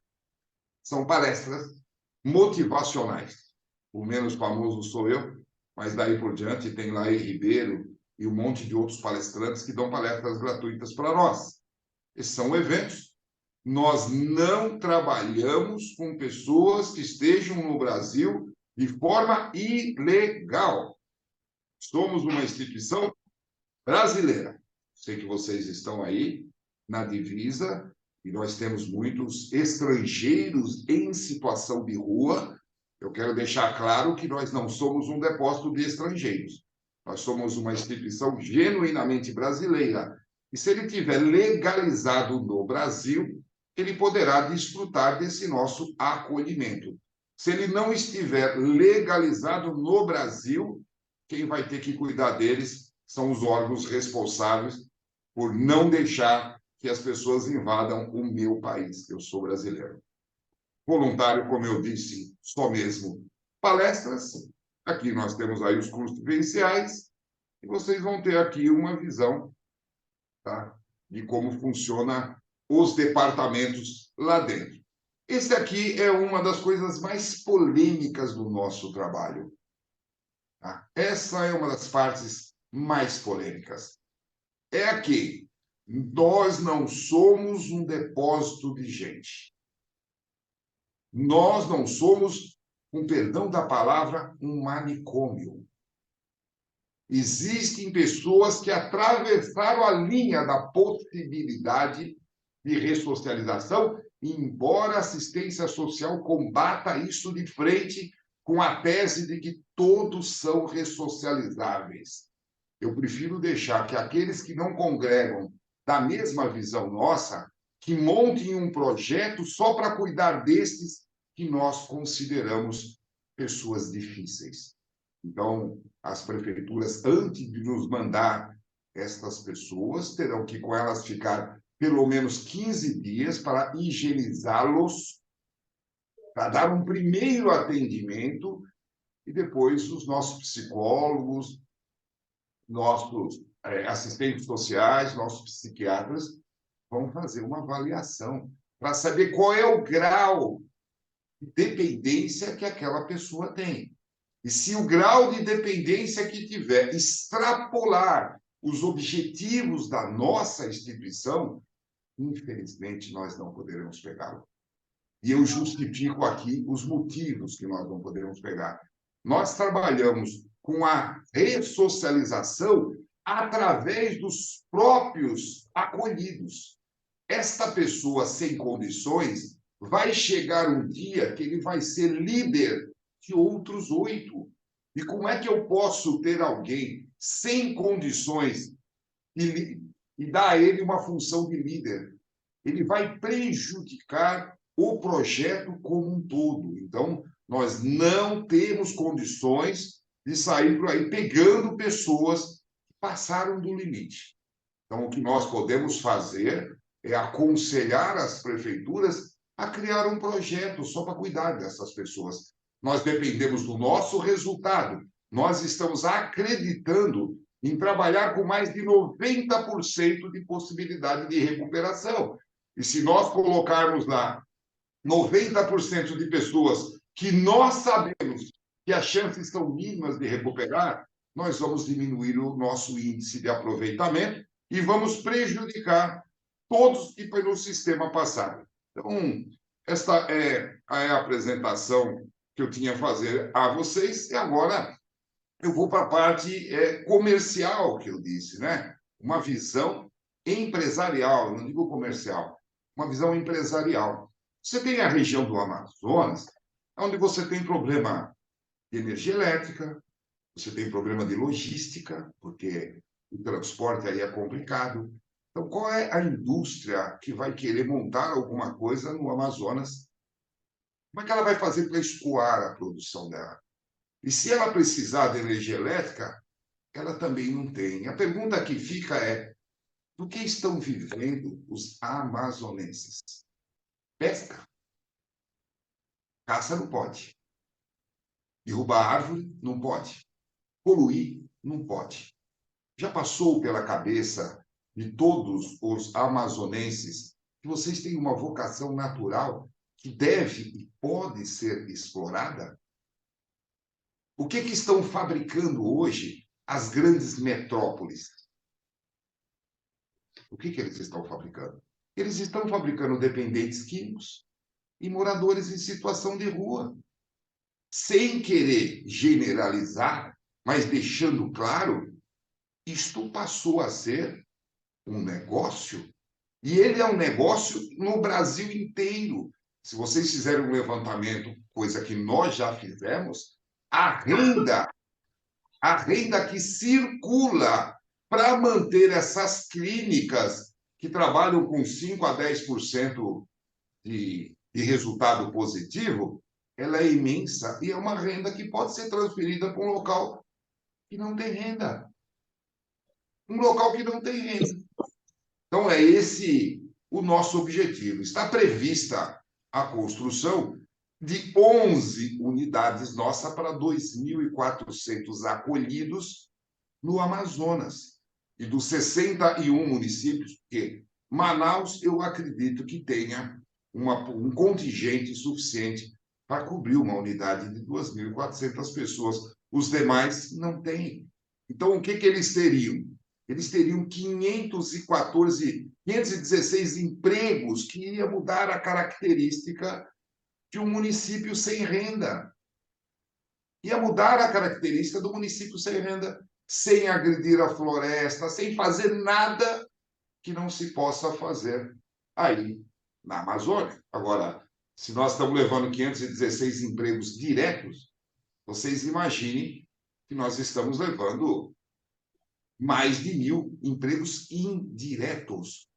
são palestras motivacionais. O menos famoso sou eu, mas daí por diante tem Laí Ribeiro e um monte de outros palestrantes que dão palestras gratuitas para nós. Esses são eventos. Nós não trabalhamos com pessoas que estejam no Brasil de forma ilegal. Somos uma instituição brasileira. Sei que vocês estão aí na divisa e nós temos muitos estrangeiros em situação de rua. Eu quero deixar claro que nós não somos um depósito de estrangeiros. Nós somos uma instituição genuinamente brasileira. E se ele tiver legalizado no Brasil, ele poderá desfrutar desse nosso acolhimento. Se ele não estiver legalizado no Brasil, quem vai ter que cuidar deles são os órgãos responsáveis por não deixar que as pessoas invadam o meu país. Eu sou brasileiro. Voluntário, como eu disse, só mesmo palestras. Aqui nós temos aí os cursos vivenciais e vocês vão ter aqui uma visão, tá, de como funciona os departamentos lá dentro. Esse aqui é uma das coisas mais polêmicas do nosso trabalho. Tá? Essa é uma das partes mais polêmicas. É aqui. Nós não somos um depósito de gente. Nós não somos, com perdão da palavra, um manicômio. Existem pessoas que atravessaram a linha da possibilidade de ressocialização, embora a assistência social combata isso de frente com a tese de que todos são ressocializáveis. Eu prefiro deixar que aqueles que não congregam da mesma visão nossa, que montem um projeto só para cuidar destes que nós consideramos pessoas difíceis. Então, as prefeituras, antes de nos mandar estas pessoas, terão que com elas ficar pelo menos 15 dias para higienizá-los, para dar um primeiro atendimento, e depois os nossos psicólogos, nossos assistentes sociais, nossos psiquiatras vão fazer uma avaliação para saber qual é o grau de dependência que aquela pessoa tem. E se o grau de dependência que tiver extrapolar os objetivos da nossa instituição, infelizmente, nós não poderemos pegá-lo. E eu justifico aqui os motivos que nós não podemos pegar. Nós trabalhamos com a ressocialização através dos próprios acolhidos. Esta pessoa sem condições vai chegar um dia que ele vai ser líder de outros 8. E como é que eu posso ter alguém sem condições e dar a ele uma função de líder? Ele vai prejudicar o projeto como um todo. Então, nós não temos condições de sair por aí pegando pessoas que passaram do limite. Então, o que nós podemos fazer é aconselhar as prefeituras a criar um projeto só para cuidar dessas pessoas. Nós dependemos do nosso resultado. Nós estamos acreditando em trabalhar com mais de 90% de possibilidade de recuperação. E se nós colocarmos lá 90% de pessoas que nós sabemos que as chances são mínimas de recuperar, nós vamos diminuir o nosso índice de aproveitamento e vamos prejudicar todos que pelo sistema passaram. Então, esta é a apresentação que eu tinha a fazer a vocês, e agora eu vou para a parte comercial que eu disse, né? Uma visão empresarial, não digo comercial, uma visão empresarial. Você tem a região do Amazonas, onde você tem problema de energia elétrica, você tem problema de logística, porque o transporte aí é complicado. Então, qual é a indústria que vai querer montar alguma coisa no Amazonas? Como é que ela vai fazer para escoar a produção dela? E se ela precisar de energia elétrica, ela também não tem. A pergunta que fica é: do que estão vivendo os amazonenses? Pesca. Caça não pode. Derrubar árvore não pode. Poluir não pode. Já passou pela cabeça de todos os amazonenses que vocês têm uma vocação natural que deve e pode ser explorada? O que estão fabricando hoje as grandes metrópoles? O que eles estão fabricando? Eles estão fabricando dependentes químicos e moradores em situação de rua. Sem querer generalizar, mas deixando claro, isto passou a ser um negócio. E ele é um negócio no Brasil inteiro. Se vocês fizerem um levantamento, coisa que nós já fizemos, a renda que circula para manter essas clínicas que trabalham com 5 a 10% de resultado positivo, ela é imensa e é uma renda que pode ser transferida para um local que não tem renda. Um local que não tem renda. Então, é esse o nosso objetivo. Está prevista a construção de 11 unidades nossa para 2.400 acolhidos no Amazonas. E dos 61 municípios, que Manaus, eu acredito que tenha um contingente suficiente para cobrir uma unidade de 2.400 pessoas. Os demais não têm. Então, o que eles teriam? Eles teriam 516 empregos que iria mudar a característica de um município sem renda. Ia mudar a característica do município sem renda, sem agredir a floresta, sem fazer nada que não se possa fazer aí na Amazônia. Agora, se nós estamos levando 516 empregos diretos, vocês imaginem que nós estamos levando mais de 1.000 empregos indiretos.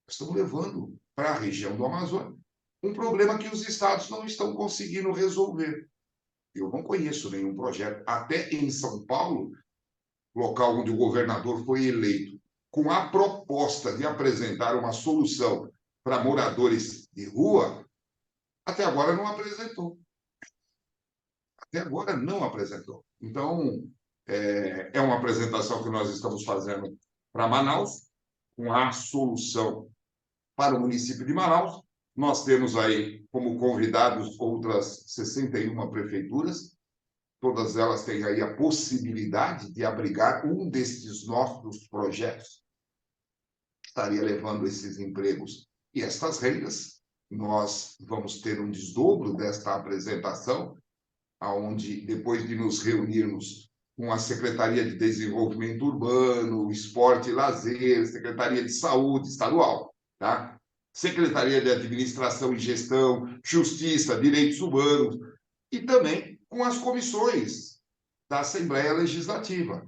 Estamos levando para a região do Amazonas um problema que os estados não estão conseguindo resolver. Eu não conheço nenhum projeto, até em São Paulo, local onde o governador foi eleito, com a proposta de apresentar uma solução para moradores de rua, até agora não apresentou. Até agora não apresentou. Então, é uma apresentação que nós estamos fazendo para Manaus, com a solução para o município de Manaus. Nós temos aí como convidados outras 61 prefeituras, todas elas têm aí a possibilidade de abrigar um destes nossos projetos, estaria levando esses empregos e estas rendas. Nós vamos ter um desdobro desta apresentação, aonde depois de nos reunirmos com a Secretaria de Desenvolvimento Urbano, Esporte e Lazer, Secretaria de Saúde Estadual, tá? Secretaria de Administração e Gestão, Justiça, Direitos Humanos, e também com as comissões da Assembleia Legislativa,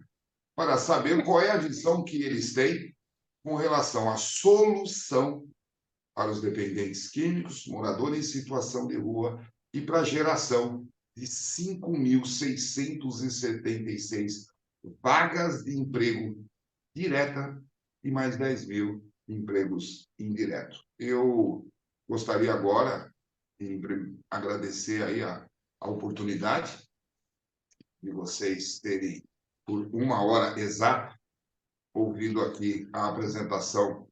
para saber qual é a visão que eles têm com relação à solução para os dependentes químicos, moradores em situação de rua e para a geração de 5.676 vagas de emprego direta e mais 10 mil empregos indiretos. Eu gostaria agora de agradecer aí a oportunidade de vocês terem, por 1 hora exata, ouvido aqui a apresentação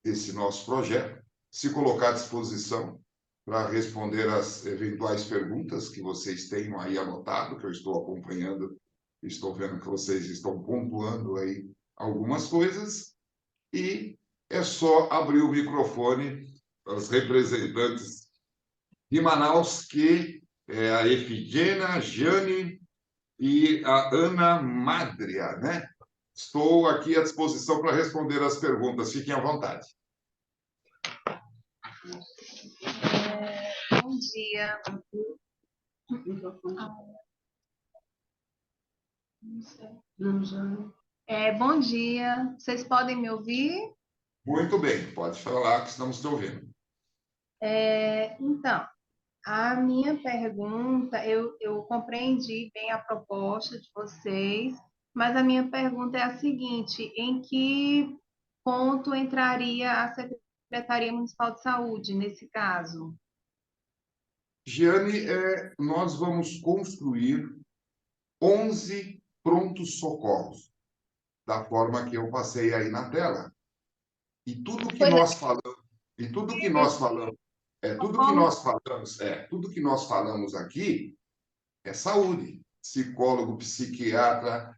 desse nosso projeto, se colocar à disposição para responder as eventuais perguntas que vocês tenham aí anotado, que eu estou acompanhando, estou vendo que vocês estão pontuando aí algumas coisas, e é só abrir o microfone aos representantes de Manaus, que é a Efigênia, a Jane e a Ana Madria, né? Estou aqui à disposição para responder as perguntas. Fiquem à vontade. Bom dia. Bom dia. Vocês podem me ouvir? Muito bem, pode falar que estamos te ouvindo. Então, a minha pergunta, eu compreendi bem a proposta de vocês, mas a minha pergunta é a seguinte: em que ponto entraria a Secretaria Municipal de Saúde nesse caso? Giane, nós vamos construir 11 prontos-socorros, da forma que eu passei aí na tela. E tudo que nós falamos, tudo que nós falamos aqui é saúde. Psicólogo, psiquiatra,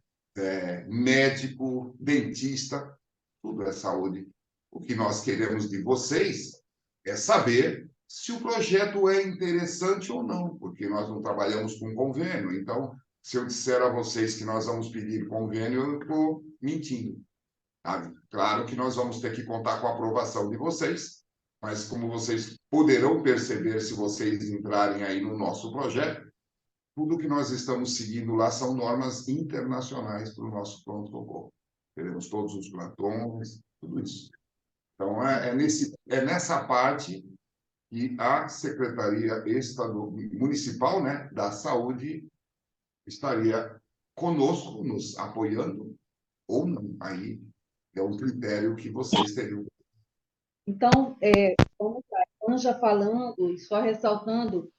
médico, dentista, tudo é saúde. O que nós queremos de vocês é saber se o projeto é interessante ou não, porque nós não trabalhamos com convênio. Então, se eu disser a vocês que nós vamos pedir convênio, eu estou mentindo. Sabe? Claro que nós vamos ter que contar com a aprovação de vocês, mas como vocês poderão perceber se vocês entrarem aí no nosso projeto, tudo que nós estamos seguindo lá são normas internacionais para o nosso pronto-socorro. Teremos todos os plantões, tudo isso. Então, é nessa parte que a Secretaria Municipal, né, da Saúde estaria conosco, nos apoiando, ou não. Aí é um critério que vocês teriam. Então, vamos lá, Anja falando, e só ressaltando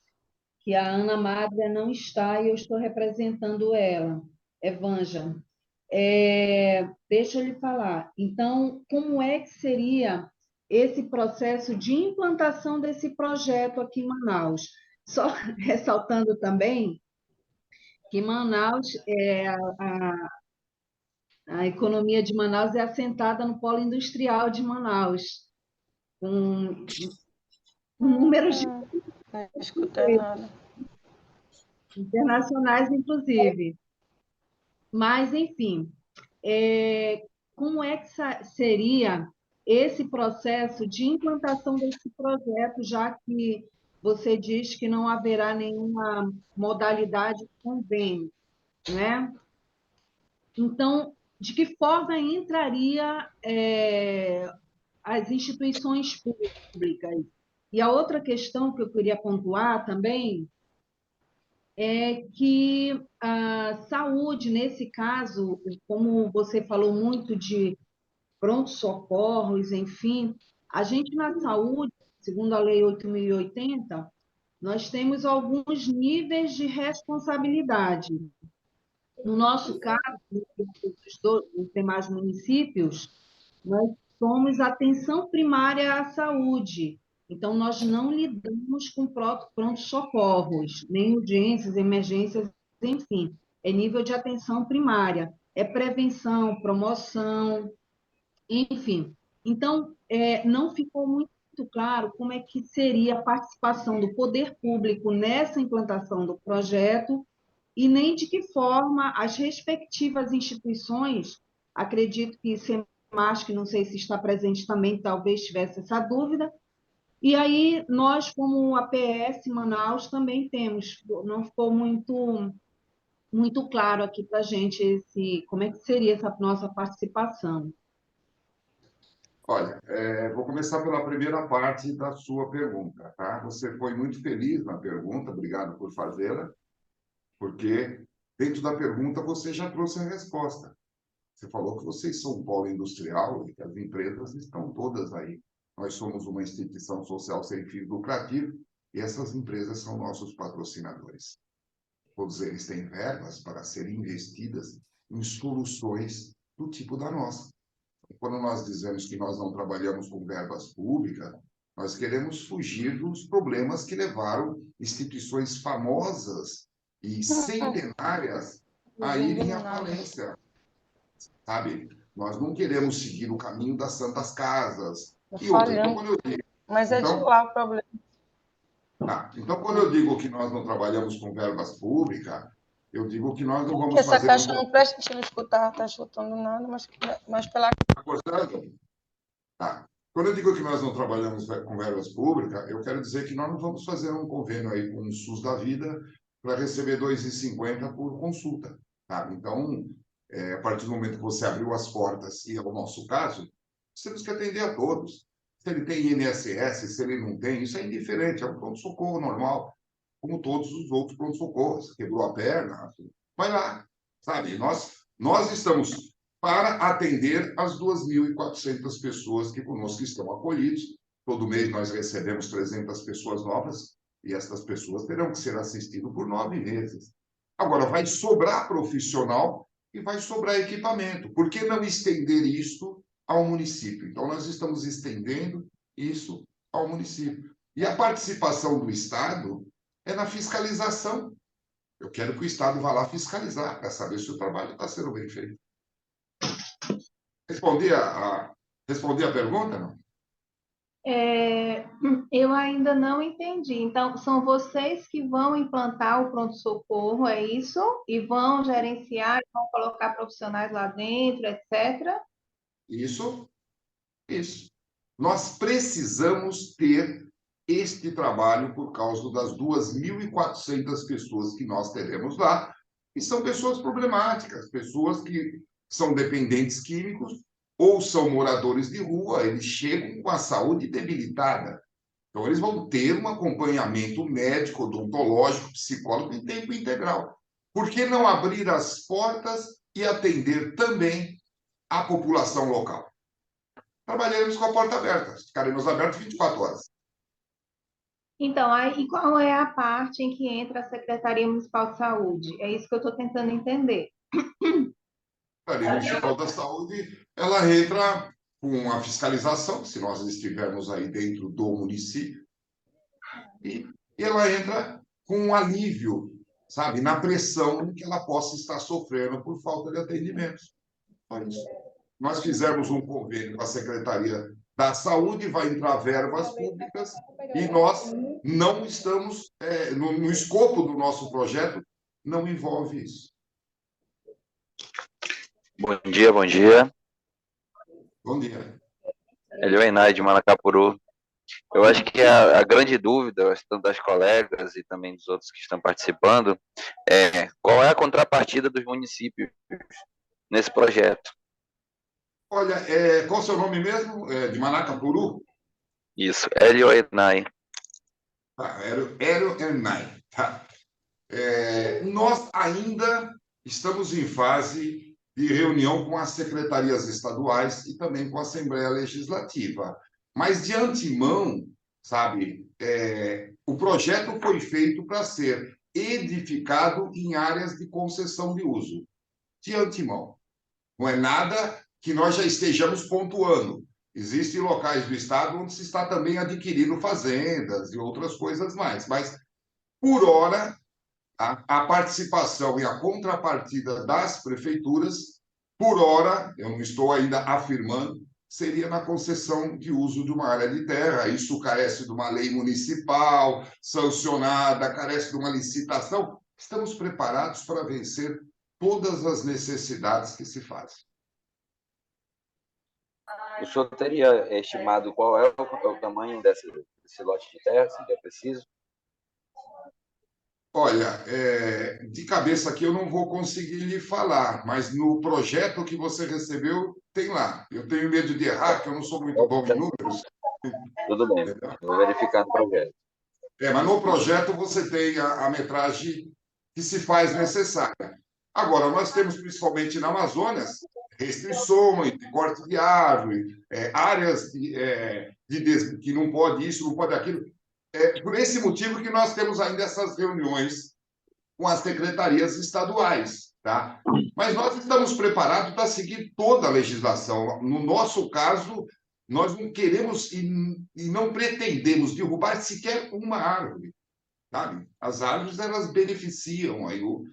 que a Ana Madria não está e eu estou representando ela, Evanja. Deixa eu lhe falar. Então, como é que seria esse processo de implantação desse projeto aqui em Manaus? Só ressaltando também que Manaus, a economia de Manaus é assentada no polo industrial de Manaus, com números de Não escutei nada. internacionais, inclusive. Mas, enfim, como é que seria esse processo de implantação desse projeto, já que você diz que não haverá nenhuma modalidade de convênio, né? Então, de que forma entraria as instituições públicas? E a outra questão que eu queria pontuar também é que a saúde, nesse caso, como você falou muito de pronto-socorros, enfim, a gente na saúde, segundo a Lei 8.080, nós temos alguns níveis de responsabilidade. No nosso caso, dos demais municípios, nós somos atenção primária à saúde. Então, nós não lidamos com pronto-socorros, nem urgências, emergências, enfim, é nível de atenção primária, é prevenção, promoção, enfim. Então, não ficou muito claro como é que seria a participação do poder público nessa implantação do projeto e nem de que forma as respectivas instituições, acredito que SEMASC, que não sei se está presente também, talvez tivesse essa dúvida, e aí nós, como APS Manaus, também temos, não ficou muito claro aqui para a gente como é que seria essa nossa participação. Olha, vou começar pela primeira parte da sua pergunta, tá? Você foi muito feliz na pergunta, obrigado por fazê-la, porque dentro da pergunta você já trouxe a resposta. Você falou que vocês são um polo industrial e que as empresas estão todas aí. Nós somos uma instituição social sem fins lucrativos e essas empresas são nossos patrocinadores. Todos eles têm verbas para serem investidas em soluções do tipo da nossa. Quando nós dizemos que nós não trabalhamos com verbas públicas, nós queremos fugir dos problemas que levaram instituições famosas e centenárias a irem à falência, sabe? Nós não queremos seguir o caminho das santas casas. E outra, então, quando eu digo, mas é de lá o problema. Então, quando eu digo que nós não trabalhamos com verbas públicas, eu digo que nós não vamos Essa fazer... caixa não presta, a gente não escutar, está escutando nada, mas pela... Tá cortando? Tá. Quando eu digo que nós não trabalhamos com verbas públicas, eu quero dizer que nós não vamos fazer um convênio aí com o SUS da vida para receber R$ 2,50 por consulta. Tá? Então, a partir do momento que você abriu as portas, e é o nosso caso, nós temos que atender a todos. Se ele tem INSS, se ele não tem, isso é indiferente, é um pronto-socorro normal, como todos os outros pronto-socorros. Quebrou a perna, vai lá, sabe? Nós estamos para atender as 2.400 pessoas que conosco estão acolhidos. Todo mês nós recebemos 300 pessoas novas e essas pessoas terão que ser assistidas por 9 meses. Agora, vai sobrar profissional e vai sobrar equipamento. Por que não estender isso ao município? Então, nós estamos estendendo isso ao município. E a participação do Estado é na fiscalização. Eu quero que o Estado vá lá fiscalizar para saber se o trabalho está sendo bem feito. Respondi a pergunta, não? Eu ainda não entendi. Então, são vocês que vão implantar o pronto-socorro, é isso? E vão gerenciar, vão colocar profissionais lá dentro, etc. Isso. Nós precisamos ter este trabalho por causa das 2.400 pessoas que nós teremos lá, e são pessoas problemáticas, pessoas que são dependentes químicos ou são moradores de rua, eles chegam com a saúde debilitada. Então, eles vão ter um acompanhamento médico, odontológico, psicólogo em tempo integral. Por que não abrir as portas e atender também a população local? Trabalharemos com a porta aberta, ficaremos abertos 24 horas. Então, aí qual é a parte em que entra a Secretaria Municipal de Saúde? É isso que eu estou tentando entender. A Secretaria Municipal da Saúde, ela entra com a fiscalização, se nós estivermos aí dentro do município, e ela entra com um alívio, sabe, na pressão que ela possa estar sofrendo por falta de atendimento. Só isso. Nós fizemos um convênio com a Secretaria da Saúde, vai entrar verbas públicas, e nós não estamos, no escopo do nosso projeto, não envolve isso. Bom dia, bom dia. Bom dia. Elioenay de Manacapuru. Eu acho que a grande dúvida, tanto das colegas e também dos outros que estão participando, é qual é a contrapartida dos municípios nesse projeto? Olha, qual o seu nome mesmo? De Manacapuru? Isso, Elioenay. Elioenay. Tá. Nós ainda estamos em fase de reunião com as secretarias estaduais e também com a Assembleia Legislativa. Mas, de antemão, sabe, o projeto foi feito para ser edificado em áreas de concessão de uso. De antemão. Não é nada que nós já estejamos pontuando. Existem locais do Estado onde se está também adquirindo fazendas e outras coisas mais. Mas, por hora, a participação e a contrapartida das prefeituras, por hora, eu não estou ainda afirmando, seria na concessão de uso de uma área de terra. Isso carece de uma lei municipal sancionada, carece de uma licitação. Estamos preparados para vencer todas as necessidades que se fazem. O senhor teria estimado qual é o tamanho desse lote de terra, se é preciso? Olha, de cabeça aqui eu não vou conseguir lhe falar, mas no projeto que você recebeu, tem lá. Eu tenho medo de errar, porque eu não sou muito bom em números. Tudo bem, vou verificar no projeto. Mas no projeto você tem a metragem que se faz necessária. Agora, nós temos, principalmente na Amazonas, restrições de corte de árvore, áreas que não pode isso, não pode aquilo. É por esse motivo que nós temos ainda essas reuniões com as secretarias estaduais, tá? Mas nós estamos preparados para seguir toda a legislação. No nosso caso, nós não queremos e não pretendemos derrubar sequer uma árvore, sabe? As árvores, elas beneficiam aí o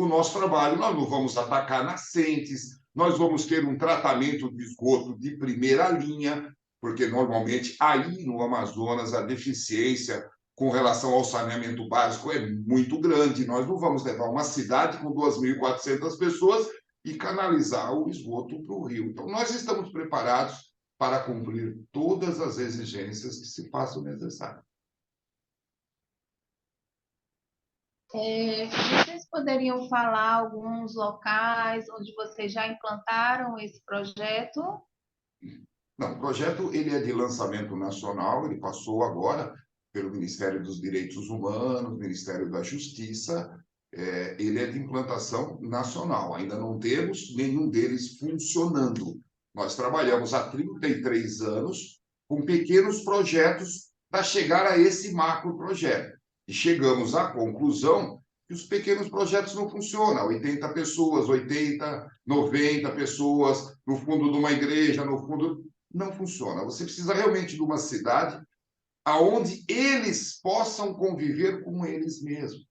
nosso trabalho. Nós não vamos atacar nascentes, nós vamos ter um tratamento de esgoto de primeira linha, porque normalmente aí no Amazonas a deficiência com relação ao saneamento básico é muito grande. Nós não vamos levar uma cidade com 2.400 pessoas e canalizar o esgoto para o rio. Então, nós estamos preparados para cumprir todas as exigências que se façam necessárias. Vocês poderiam falar alguns locais onde vocês já implantaram esse projeto? Não, o projeto ele é de lançamento nacional, ele passou agora pelo Ministério dos Direitos Humanos, Ministério da Justiça, ele é de implantação nacional. Ainda não temos nenhum deles funcionando. Nós trabalhamos há 33 anos com pequenos projetos para chegar a esse macro projeto. E chegamos à conclusão que os pequenos projetos não funcionam. 80 pessoas, 80, 90 pessoas, no fundo de uma igreja, no fundo... Não funciona. Você precisa realmente de uma cidade onde eles possam conviver com eles mesmos.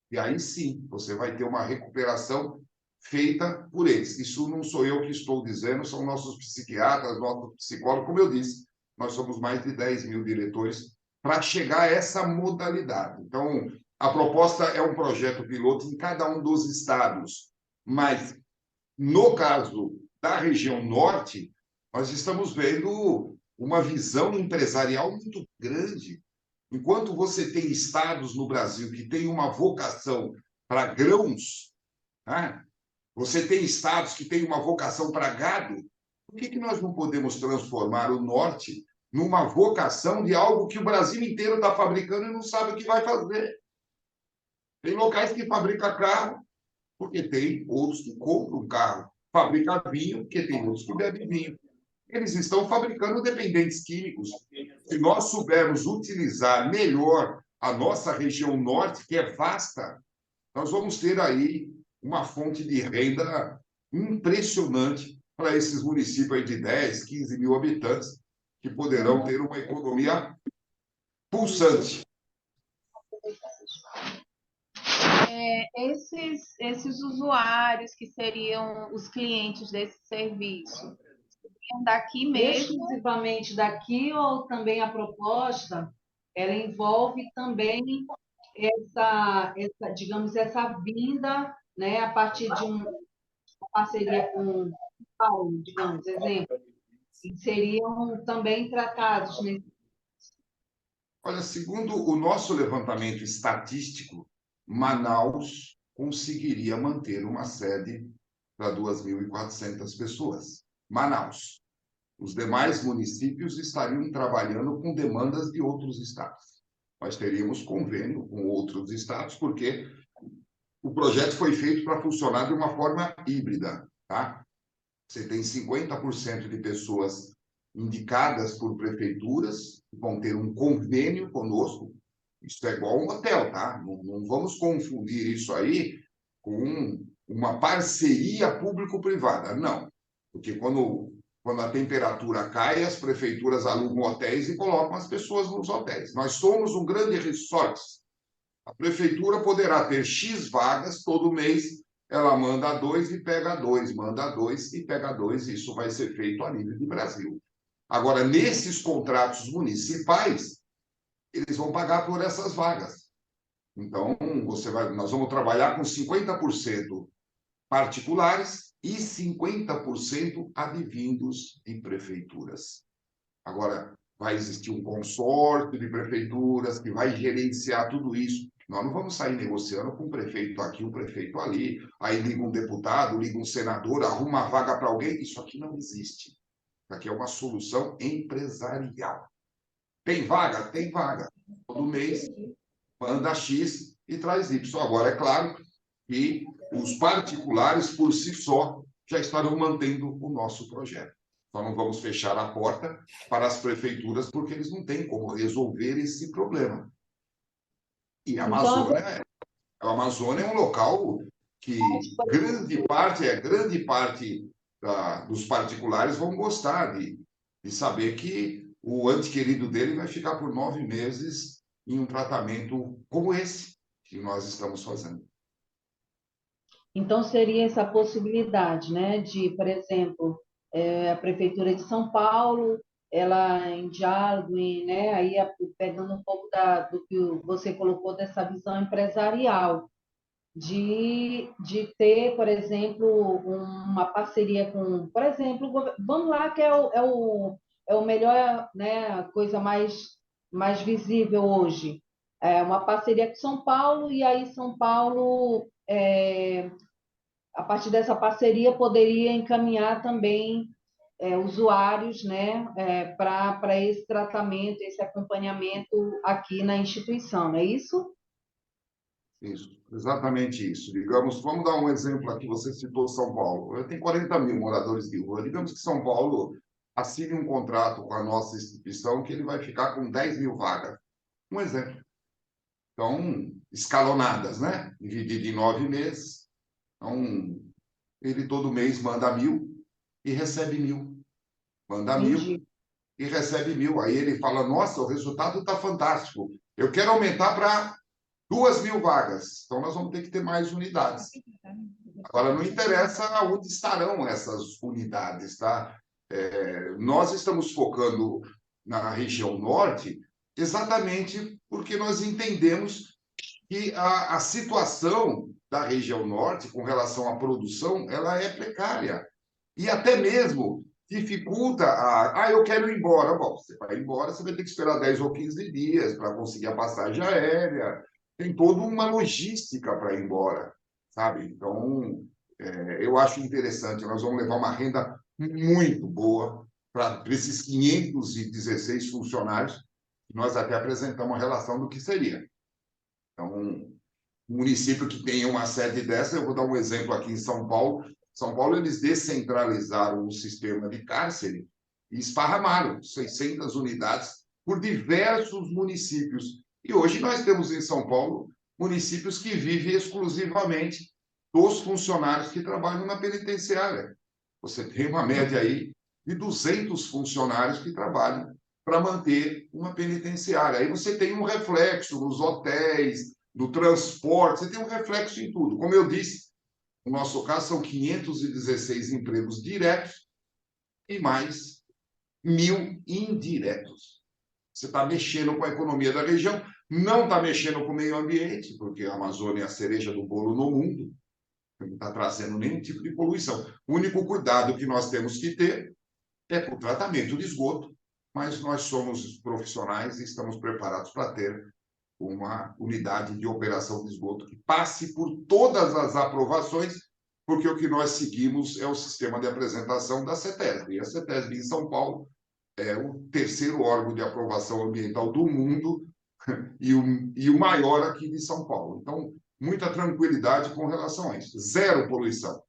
E aí sim, você vai ter uma recuperação feita por eles. Isso não sou eu que estou dizendo, são nossos psiquiatras, nossos psicólogos. Como eu disse, nós somos mais de 10 mil diretores para chegar a essa modalidade. Então, a proposta é um projeto piloto em cada um dos estados, mas no caso da região norte, nós estamos vendo uma visão empresarial muito grande. Enquanto você tem estados no Brasil que têm uma vocação para grãos, né? Você tem estados que têm uma vocação para gado, por que nós não podemos transformar o norte numa vocação de algo que o Brasil inteiro está fabricando e não sabe o que vai fazer? Tem locais que fabricam carro, porque tem outros que compram carro. Fabrica vinho, porque tem outros que bebem vinho. Eles estão fabricando dependentes químicos. Se nós soubermos utilizar melhor a nossa região norte, que é vasta, nós vamos ter aí uma fonte de renda impressionante para esses municípios aí de 10, 15 mil habitantes, que poderão ter uma economia pulsante. Esses usuários que seriam os clientes desse serviço, daqui mesmo? Exclusivamente daqui, ou também a proposta, ela envolve também digamos, essa vinda, né, a partir de uma parceria com Paulo, digamos, exemplo, que seriam também tratados nesse... Olha, segundo o nosso levantamento estatístico, Manaus conseguiria manter uma sede para 2.400 pessoas. Manaus. Os demais municípios estariam trabalhando com demandas de outros estados. Nós teríamos convênio com outros estados, porque o projeto foi feito para funcionar de uma forma híbrida, tá? Você tem 50% de pessoas indicadas por prefeituras, que vão ter um convênio conosco. Isso é igual um hotel, tá? Não vamos confundir isso aí com uma parceria público-privada. Não, porque quando a temperatura cai, as prefeituras alugam hotéis e colocam as pessoas nos hotéis. Nós somos um grande resort. A prefeitura poderá ter X vagas, todo mês ela manda 2 e pega 2, manda 2 e pega 2, isso vai ser feito a nível de Brasil. Agora, nesses contratos municipais, eles vão pagar por essas vagas. Então, nós vamos trabalhar com 50% particulares e 50% advindos de prefeituras. Agora, vai existir um consórcio de prefeituras que vai gerenciar tudo isso. Nós não vamos sair negociando com um prefeito aqui, um prefeito ali, aí liga um deputado, liga um senador, arruma uma vaga para alguém. Isso aqui não existe. Isso aqui é uma solução empresarial. Tem vaga? Tem vaga. Todo mês manda X e traz Y. Agora, é claro que os particulares, por si só, já estarão mantendo o nosso projeto. Só não vamos fechar a porta para as prefeituras, porque eles não têm como resolver esse problema. E a Amazônia é um local que grande parte dos particulares vão gostar de saber que o ente querido dele vai ficar por 9 meses em um tratamento como esse que nós estamos fazendo. Então, seria essa possibilidade, né, de, por exemplo, a Prefeitura de São Paulo, ela em diálogo, né, aí pegando um pouco do que você colocou dessa visão empresarial, de ter, por exemplo, uma parceria com, por exemplo, vamos lá, que é o melhor, né, a coisa mais visível hoje. É uma parceria com São Paulo, e aí São Paulo, a partir dessa parceria, poderia encaminhar também usuários, né, para esse tratamento, esse acompanhamento aqui na instituição, não é isso? Isso, exatamente isso. Digamos, vamos dar um exemplo aqui, você citou São Paulo. Tem 40 mil moradores de rua. Digamos que São Paulo assine um contrato com a nossa instituição que ele vai ficar com 10 mil vagas. Um exemplo. Então, escalonadas, né? Dividido em 9 meses. Então, ele todo mês manda 1.000 e recebe 1.000. Manda 1.000 e recebe 1.000. Aí ele fala, nossa, o resultado está fantástico. Eu quero aumentar para 2.000 vagas. Então, nós vamos ter que ter mais unidades. Agora, não interessa onde estarão essas unidades, tá? Nós estamos focando na região norte exatamente porque nós entendemos que a situação da região norte com relação à produção, ela é precária. E até mesmo dificulta eu quero ir embora. Bom, você vai embora, você vai ter que esperar 10 ou 15 dias para conseguir a passagem aérea. Tem toda uma logística para ir embora, sabe? Então, eu acho interessante. Nós vamos levar uma renda muito boa para esses 516 funcionários, que nós até apresentamos a relação do que seria. Então, um município que tenha uma sede dessa, eu vou dar um exemplo aqui em São Paulo. São Paulo, eles descentralizaram o sistema de cárcere e esparramaram 600 unidades por diversos municípios. E hoje nós temos em São Paulo municípios que vivem exclusivamente dos funcionários que trabalham na penitenciária. Você tem uma média aí de 200 funcionários que trabalham para manter uma penitenciária. Aí você tem um reflexo nos hotéis, no transporte, você tem um reflexo em tudo. Como eu disse, no nosso caso são 516 empregos diretos e mais 1.000 indiretos. Você está mexendo com a economia da região, não está mexendo com o meio ambiente, porque a Amazônia é a cereja do bolo no mundo, não está trazendo nenhum tipo de poluição. O único cuidado que nós temos que ter é com o tratamento de esgoto, mas nós somos profissionais e estamos preparados para ter uma unidade de operação de esgoto que passe por todas as aprovações, porque o que nós seguimos é o sistema de apresentação da CETESB. E a CETESB em São Paulo é o terceiro órgão de aprovação ambiental do mundo e o maior aqui de São Paulo. Então, muita tranquilidade com relação a isso. Zero poluição.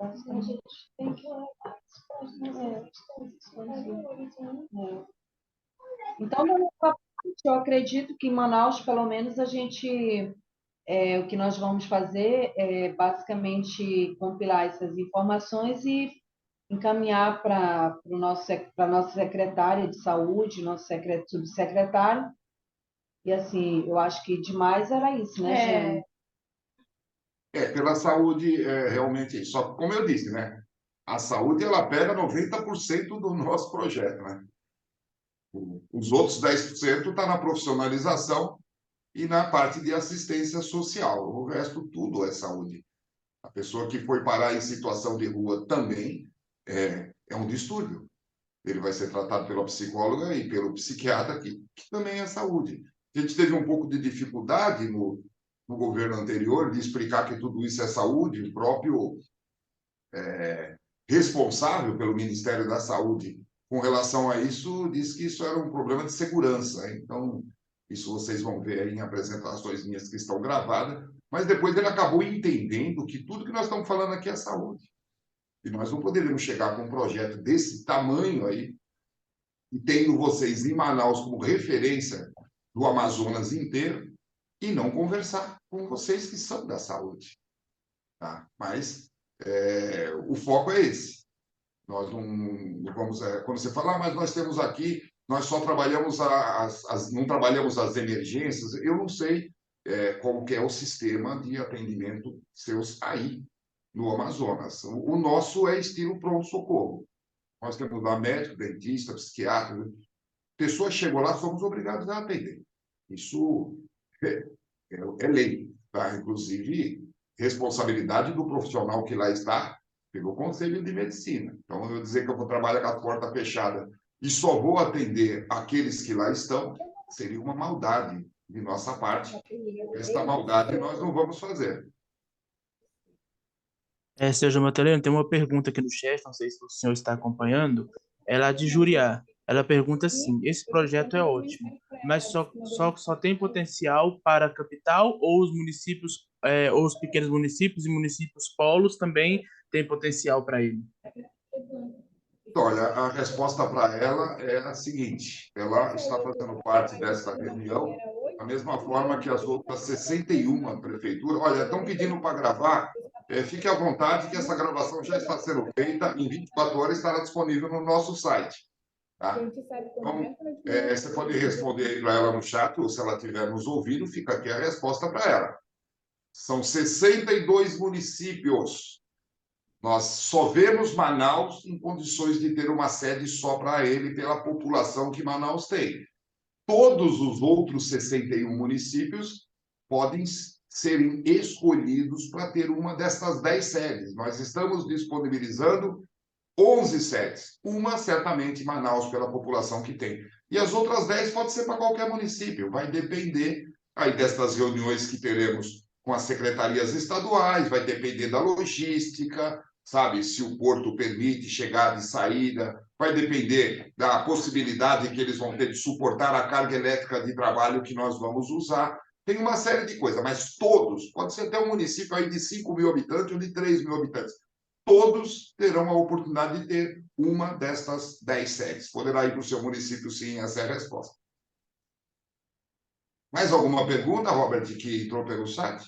A gente tem que olhar. Então, da nossa parte, eu acredito que em Manaus, pelo menos, o que nós vamos fazer é basicamente compilar essas informações e encaminhar para a nossa secretária de saúde, nosso subsecretário. E assim, eu acho que demais era isso, né, Jeane? Pela saúde, realmente é isso. Só que, como eu disse, né? A saúde, ela pega 90% do nosso projeto, né? Os outros 10% está na profissionalização e na parte de assistência social. O resto tudo é saúde. A pessoa que foi parar em situação de rua também é um distúrbio. Ele vai ser tratado pela psicóloga e pelo psiquiatra, que também é saúde. A gente teve um pouco de dificuldade no governo anterior de explicar que tudo isso é saúde. O próprio responsável pelo Ministério da Saúde com relação a isso disse que isso era um problema de segurança. Então, isso vocês vão ver aí em apresentações minhas que estão gravadas, mas depois ele acabou entendendo que tudo que nós estamos falando aqui é saúde. E nós não poderíamos chegar com um projeto desse tamanho aí, e tendo vocês em Manaus como referência do Amazonas inteiro, e não conversar com vocês que são da saúde. Tá? Mas o foco é esse. Nós não vamos... quando você fala, mas nós temos aqui, nós só trabalhamos não trabalhamos as emergências, eu não sei qual que é o sistema de atendimento seus aí no Amazonas. O nosso é estilo pronto-socorro. Nós temos lá médico, dentista, psiquiatra. Pessoa chegou lá, somos obrigados a atender. Isso é lei, tá? Inclusive, responsabilidade do profissional que lá está pelo Conselho de Medicina. Então, eu dizer que eu vou trabalhar com a porta fechada e só vou atender aqueles que lá estão, seria uma maldade de nossa parte. Esta maldade nós não vamos fazer. Sérgio Matalena, tem uma pergunta aqui no chat, não sei se o senhor está acompanhando, ela é de Juriá. Ela pergunta assim: esse projeto é ótimo, mas só tem potencial para a capital ou os municípios, ou os pequenos municípios e municípios polos também têm potencial para ele? Olha, a resposta para ela é a seguinte: ela está fazendo parte dessa reunião da mesma forma que as outras 61 prefeituras. Olha, estão pedindo para gravar. Fique à vontade que essa gravação já está sendo feita. Em 24 horas estará disponível no nosso site. Tá? Então, você pode responder aí para ela no chat, ou se ela estiver nos ouvindo, fica aqui a resposta para ela. São 62 municípios. Nós só vemos Manaus em condições de ter uma sede só para ele, pela população que Manaus tem. Todos os outros 61 municípios podem serem escolhidos para ter uma dessas 10 sedes. Nós estamos disponibilizando 11 sedes. Uma, certamente, Manaus, pela população que tem. E as outras 10 pode ser para qualquer município. Vai depender aí dessas reuniões que teremos com as secretarias estaduais, vai depender da logística, sabe? Se o porto permite chegada e saída, vai depender da possibilidade que eles vão ter de suportar a carga elétrica de trabalho que nós vamos usar. Tem uma série de coisas, mas todos, pode ser até um município aí de 5 mil habitantes ou de 3 mil habitantes, todos terão a oportunidade de ter uma destas 10 sedes. Poderá ir para o seu município, sim, essa é a resposta. Mais alguma pergunta, Robert, que entrou pelo chat?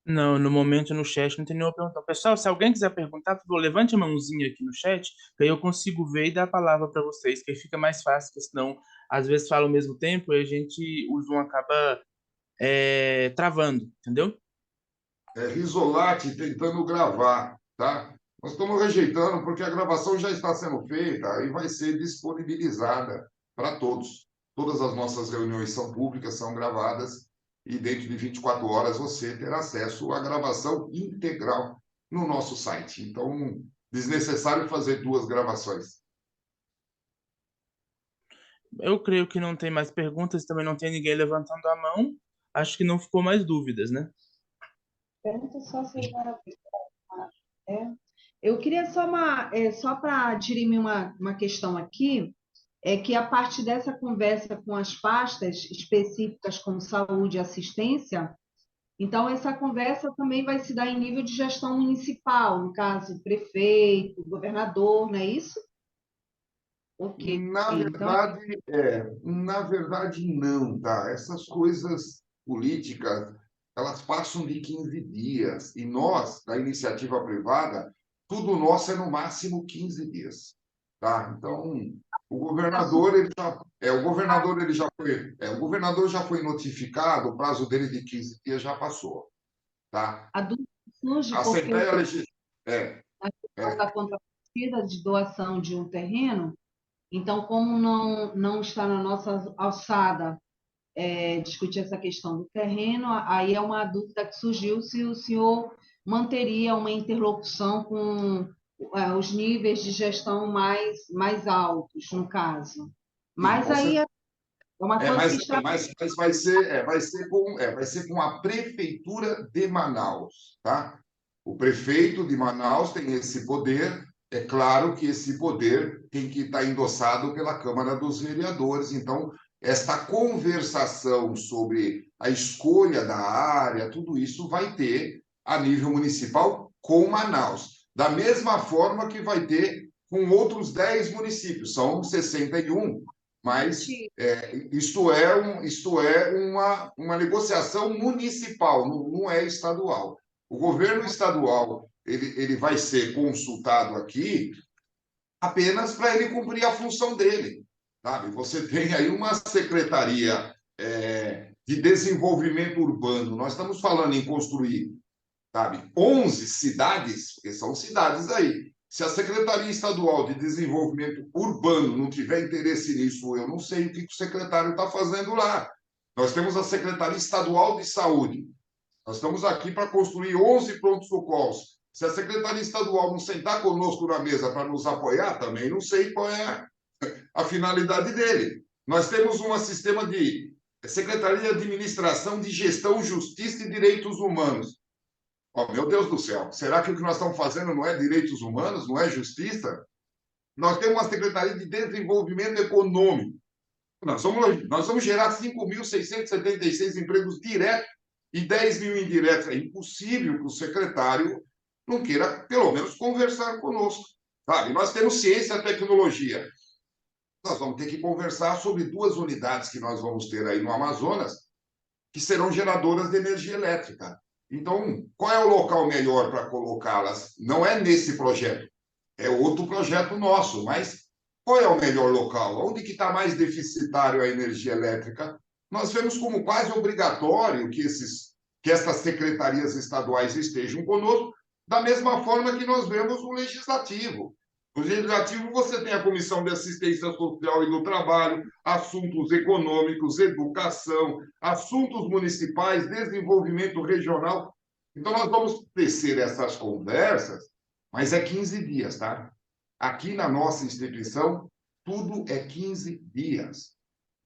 Não, no momento no chat não tem nenhuma pergunta. Pessoal, se alguém quiser perguntar, por favor, levante a mãozinha aqui no chat, que aí eu consigo ver e dar a palavra para vocês, que aí fica mais fácil, porque senão, às vezes, fala ao mesmo tempo e a gente, o Zoom acaba travando, entendeu? Risolati tentando gravar, tá? Nós estamos rejeitando porque a gravação já está sendo feita e vai ser disponibilizada para todos. Todas as nossas reuniões são públicas, são gravadas, e dentro de 24 horas você terá acesso à gravação integral no nosso site. Então, desnecessário fazer 2 gravações. Eu creio que não tem mais perguntas, também não tem ninguém levantando a mão. Acho que não ficou mais dúvidas, né? Pergunta só se agora. Eu queria só para dirimir uma questão aqui, é que a partir dessa conversa com as pastas específicas como saúde e assistência, então essa conversa também vai se dar em nível de gestão municipal, no caso, prefeito, governador, não é isso? Ok. Na verdade, não, tá? Essas coisas políticas, elas passam de 15 dias. E nós, da iniciativa privada, tudo nosso é no máximo 15 dias. Tá? Então, o governador, o governador já foi notificado, o prazo dele de 15 dias já passou. Tá? A dúvida surge A porque Assembleia Legislativa. a questão da contrapartida de doação de um terreno, então, como não está na nossa alçada discutir essa questão do terreno, aí é uma dúvida que surgiu se o senhor manteria uma interlocução com os níveis de gestão mais altos, no caso. Mas com aí é uma coisa que está... mas vai ser com a Prefeitura de Manaus, tá? O prefeito de Manaus tem esse poder, é claro que esse poder tem que estar endossado pela Câmara dos Vereadores, então esta conversação sobre a escolha da área, tudo isso vai ter a nível municipal com Manaus, da mesma forma que vai ter com outros 10 municípios, são 61, mas isto é uma negociação municipal, não é estadual. O governo estadual ele vai ser consultado aqui apenas para ele cumprir a função dele. Sabe? Você tem aí uma secretaria de desenvolvimento urbano. Nós estamos falando em construir, 11 cidades, porque são cidades aí. Se a Secretaria Estadual de Desenvolvimento Urbano não tiver interesse nisso, eu não sei o que o secretário está fazendo lá. Nós temos a Secretaria Estadual de Saúde. Nós estamos aqui para construir 11 prontos-socorros. Se a Secretaria Estadual não sentar conosco na mesa para nos apoiar, também não sei qual é a finalidade dele. Nós temos um sistema de Secretaria de Administração de Gestão, Justiça e Direitos Humanos. Oh, meu Deus do céu, será que o que nós estamos fazendo não é direitos humanos, não é justiça? Nós temos uma Secretaria de Desenvolvimento Econômico. Nós vamos gerar 5.676 empregos diretos e 10 mil indiretos. É impossível que o secretário não queira, pelo menos, conversar conosco. Sabe? Nós temos ciência e tecnologia. Nós vamos ter que conversar sobre 2 unidades que nós vamos ter aí no Amazonas, que serão geradoras de energia elétrica. Então, qual é o local melhor para colocá-las? Não é nesse projeto, é outro projeto nosso, mas qual é o melhor local? Onde que está mais deficitário a energia elétrica? Nós vemos como quase obrigatório que essas secretarias estaduais estejam conosco, da mesma forma que nós vemos o Legislativo. No Legislativo, você tem a Comissão de Assistência Social e do Trabalho, assuntos econômicos, educação, assuntos municipais, desenvolvimento regional. Então, nós vamos tecer essas conversas, mas é 15 dias, tá? Aqui na nossa instituição, tudo é 15 dias.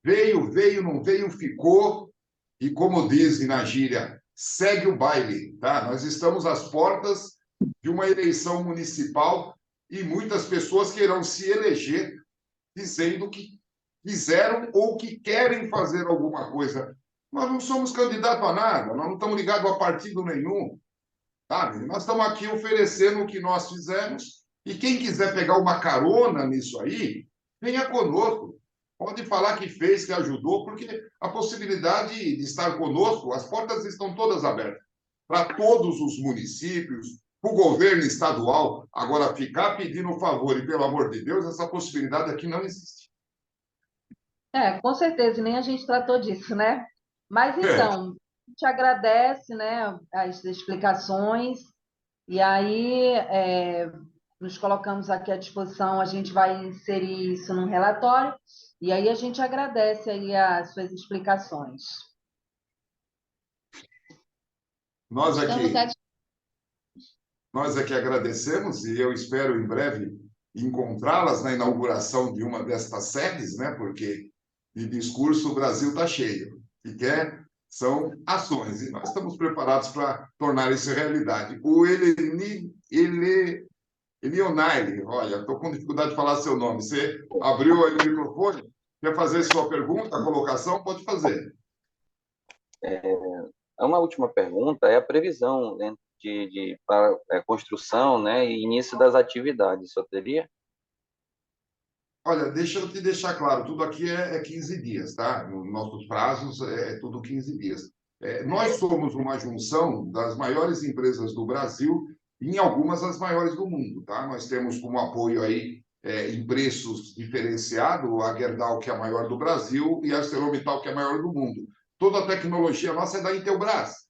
Veio, não veio, ficou. E como dizem na gíria, segue o baile, tá? Nós estamos às portas de uma eleição municipal e muitas pessoas querão se eleger dizendo que fizeram ou que querem fazer alguma coisa. Nós não somos candidatos a nada, nós não estamos ligados a partido nenhum. Sabe? Nós estamos aqui oferecendo o que nós fizemos e quem quiser pegar uma carona nisso aí, venha conosco. Pode falar que fez, que ajudou, porque a possibilidade de estar conosco, as portas estão todas abertas para todos os municípios, o governo estadual. Agora, ficar pedindo favor e, pelo amor de Deus, essa possibilidade aqui não existe. Com certeza, nem a gente tratou disso, né? Mas então, a gente agradece, né, as explicações, e aí nos colocamos aqui à disposição, a gente vai inserir isso num relatório, e aí a gente agradece aí as suas explicações. Nós aqui agradecemos e eu espero em breve encontrá-las na inauguração de uma destas sedes, né? Porque de discurso o Brasil está cheio. O que quer são ações e nós estamos preparados para tornar isso realidade. O Elionaire, olha, estou com dificuldade de falar seu nome. Você abriu aí o microfone? Quer fazer sua pergunta, colocação? Pode fazer. Uma última pergunta é a previsão, né, para a construção, né, e início das atividades. Só teria? Olha, deixa eu te deixar claro, tudo aqui é 15 dias, tá? Nos nossos prazos é tudo 15 dias. Nós somos uma junção das maiores empresas do Brasil em algumas as maiores do mundo, tá? Nós temos como apoio aí em preços diferenciado a Gerdau, que é a maior do Brasil, e a ArcelorMittal, que é a maior do mundo. Toda a tecnologia nossa é da Intelbras,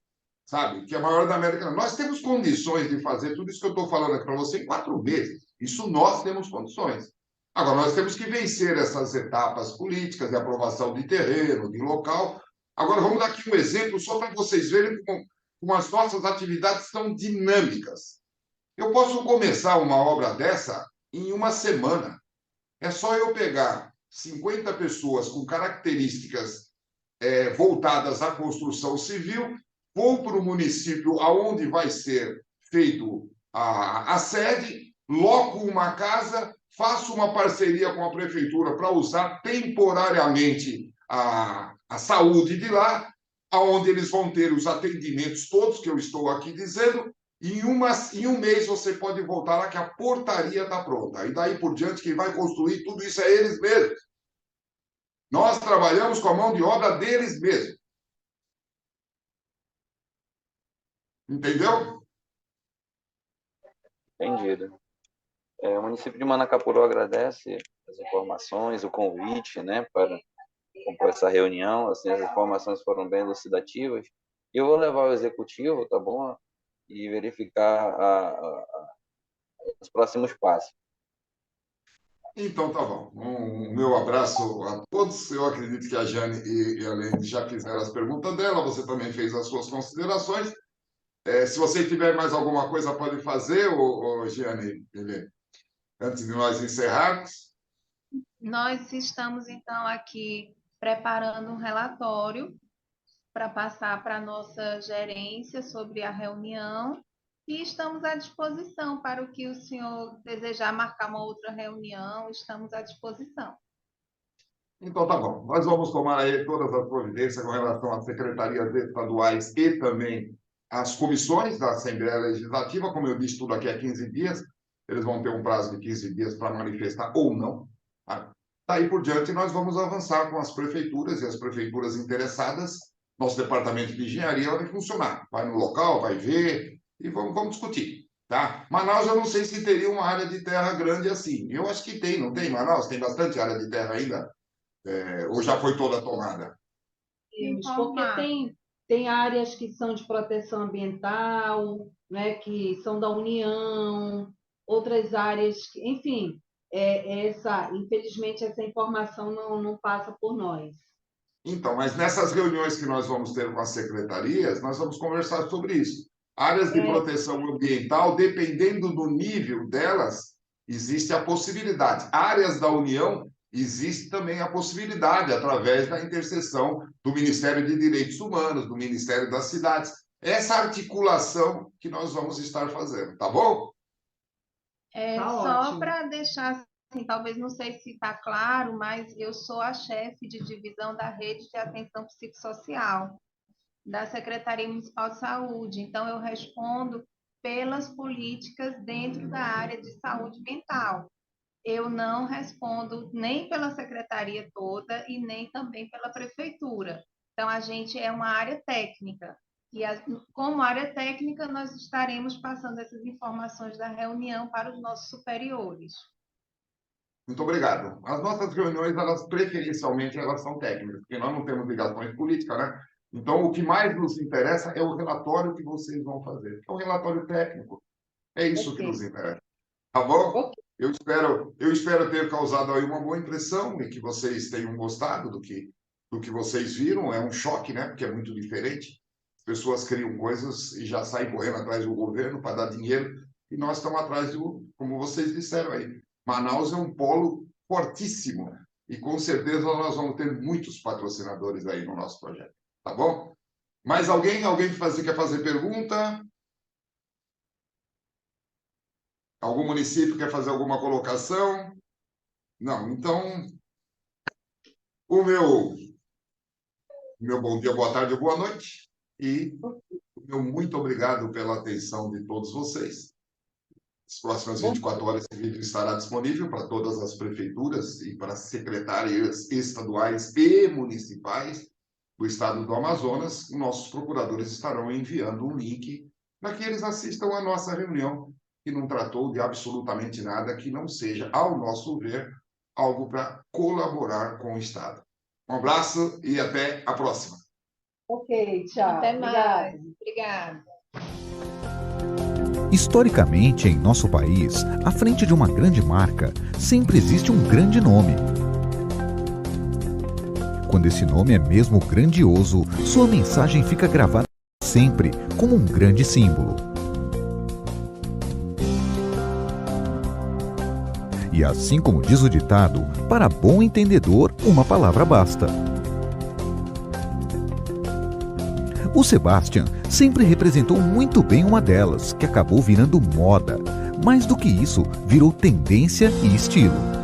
sabe? Que é a maior da América. Nós temos condições de fazer tudo isso que eu estou falando aqui para você em 4 meses. Isso nós temos condições. Agora, nós temos que vencer essas etapas políticas de aprovação de terreno, de local. Agora, vamos dar aqui um exemplo só para vocês verem como as nossas atividades são dinâmicas. Eu posso começar uma obra dessa em uma semana. É só eu pegar 50 pessoas com características voltadas à construção civil, vou para o município aonde vai ser feito a sede, loco uma casa, faço uma parceria com a prefeitura para usar temporariamente a saúde de lá, aonde eles vão ter os atendimentos todos que eu estou aqui dizendo, e em um mês você pode voltar lá que a portaria está pronta. E daí por diante, quem vai construir tudo isso é eles mesmos. Nós trabalhamos com a mão de obra deles mesmos. Entendeu? Entendido. O município de Manacapuru agradece as informações, o convite, né, para compor essa reunião. Assim, as informações foram bem elucidativas. E eu vou levar o executivo, tá bom? E verificar os próximos passos. Então, tá bom. Um meu abraço a todos. Eu acredito que a Jane e a Lene já fizeram as perguntas dela, você também fez as suas considerações. Se você tiver mais alguma coisa, pode fazer, Jane, antes de nós encerrarmos. Nós estamos, então, aqui preparando um relatório para passar para a nossa gerência sobre a reunião e estamos à disposição para o que o senhor desejar marcar uma outra reunião, estamos à disposição. Então, tá bom. Nós vamos tomar aí todas as providências com relação às secretarias estaduais e também às comissões da Assembleia Legislativa. Como eu disse, tudo aqui é 15 dias. Eles vão ter um prazo de 15 dias para manifestar ou não. Tá? Daí por diante, nós vamos avançar com as prefeituras e as prefeituras interessadas. Nosso departamento de engenharia vai funcionar. Vai no local, vai ver e vamos discutir. Tá? Manaus, eu não sei se teria uma área de terra grande assim. Eu acho que tem, não tem? Manaus tem bastante área de terra ainda? Ou já foi toda tomada? Porque tem áreas que são de proteção ambiental, né, que são da União, outras áreas, enfim, infelizmente essa informação não passa por nós. Então, mas nessas reuniões que nós vamos ter com as secretarias, nós vamos conversar sobre isso. Áreas de proteção ambiental, dependendo do nível delas, existe a possibilidade. Áreas da União, existe também a possibilidade, através da interseção do Ministério de Direitos Humanos, do Ministério das Cidades. Essa articulação que nós vamos estar fazendo, tá bom? Só para deixar, assim, talvez não sei se está claro, mas eu sou a chefe de divisão da Rede de Atenção Psicossocial da Secretaria Municipal de Saúde. Então, eu respondo pelas políticas dentro da área de saúde mental. Eu não respondo nem pela secretaria toda e nem também pela prefeitura. Então, a gente é uma área técnica. E, como área técnica, nós estaremos passando essas informações da reunião para os nossos superiores. Muito obrigado. As nossas reuniões, elas preferencialmente, elas são técnicas, porque nós não temos ligações políticas, né? Então, o que mais nos interessa é o relatório que vocês vão fazer. É um relatório técnico. É isso que nos interessa. Tá bom? Eu espero ter causado aí uma boa impressão e que vocês tenham gostado do que vocês viram. É um choque, né? Porque é muito diferente. As pessoas criam coisas e já saem correndo atrás do governo para dar dinheiro. E nós estamos atrás como vocês disseram aí. Manaus é um polo fortíssimo. E com certeza nós vamos ter muitos patrocinadores aí no nosso projeto. Tá bom? Mais alguém? Alguém quer fazer pergunta? Algum município quer fazer alguma colocação? Não. Então, o meu bom dia, boa tarde, boa noite. E o meu muito obrigado pela atenção de todos vocês. As próximas 24 horas esse vídeo estará disponível para todas as prefeituras e para as secretarias estaduais e municipais do estado do Amazonas. Nossos procuradores estarão enviando um link para que eles assistam à nossa reunião, que não tratou de absolutamente nada que não seja, ao nosso ver, algo para colaborar com o Estado. Um abraço e até a próxima. Ok, tchau. Até mais. Obrigada. Historicamente, em nosso país, à frente de uma grande marca, sempre existe um grande nome. Quando esse nome é mesmo grandioso, sua mensagem fica gravada sempre como um grande símbolo. E assim como diz o ditado, para bom entendedor, uma palavra basta. O Sebastian sempre representou muito bem uma delas, que acabou virando moda. Mais do que isso, virou tendência e estilo.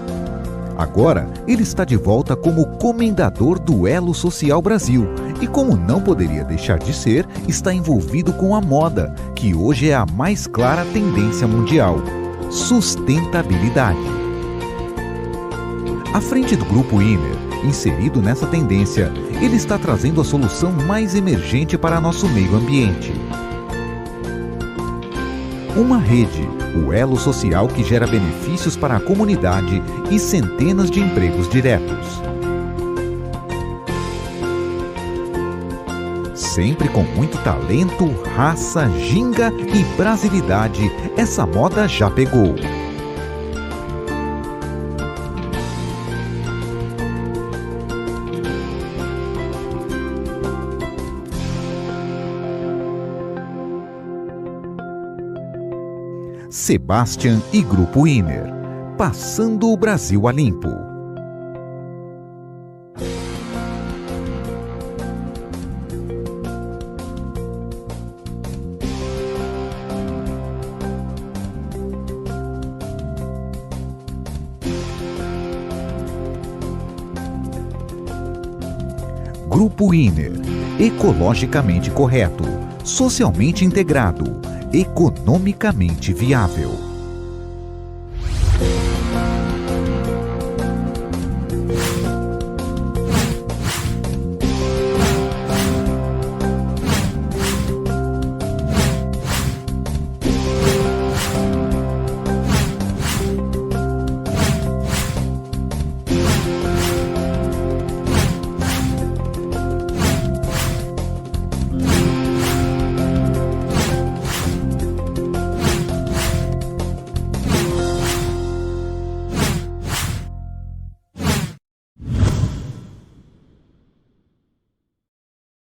Agora, ele está de volta como comendador do Elo Social Brasil e, como não poderia deixar de ser, está envolvido com a moda, que hoje é a mais clara tendência mundial: sustentabilidade. À frente do Grupo Iner, inserido nessa tendência, ele está trazendo a solução mais emergente para nosso meio ambiente. Uma rede, o Elo Social, que gera benefícios para a comunidade e centenas de empregos diretos. Sempre com muito talento, raça, ginga e brasilidade, essa moda já pegou. Sebastian e Grupo Iner, passando o Brasil a limpo. Grupo Iner, ecologicamente correto, socialmente integrado, economicamente viável.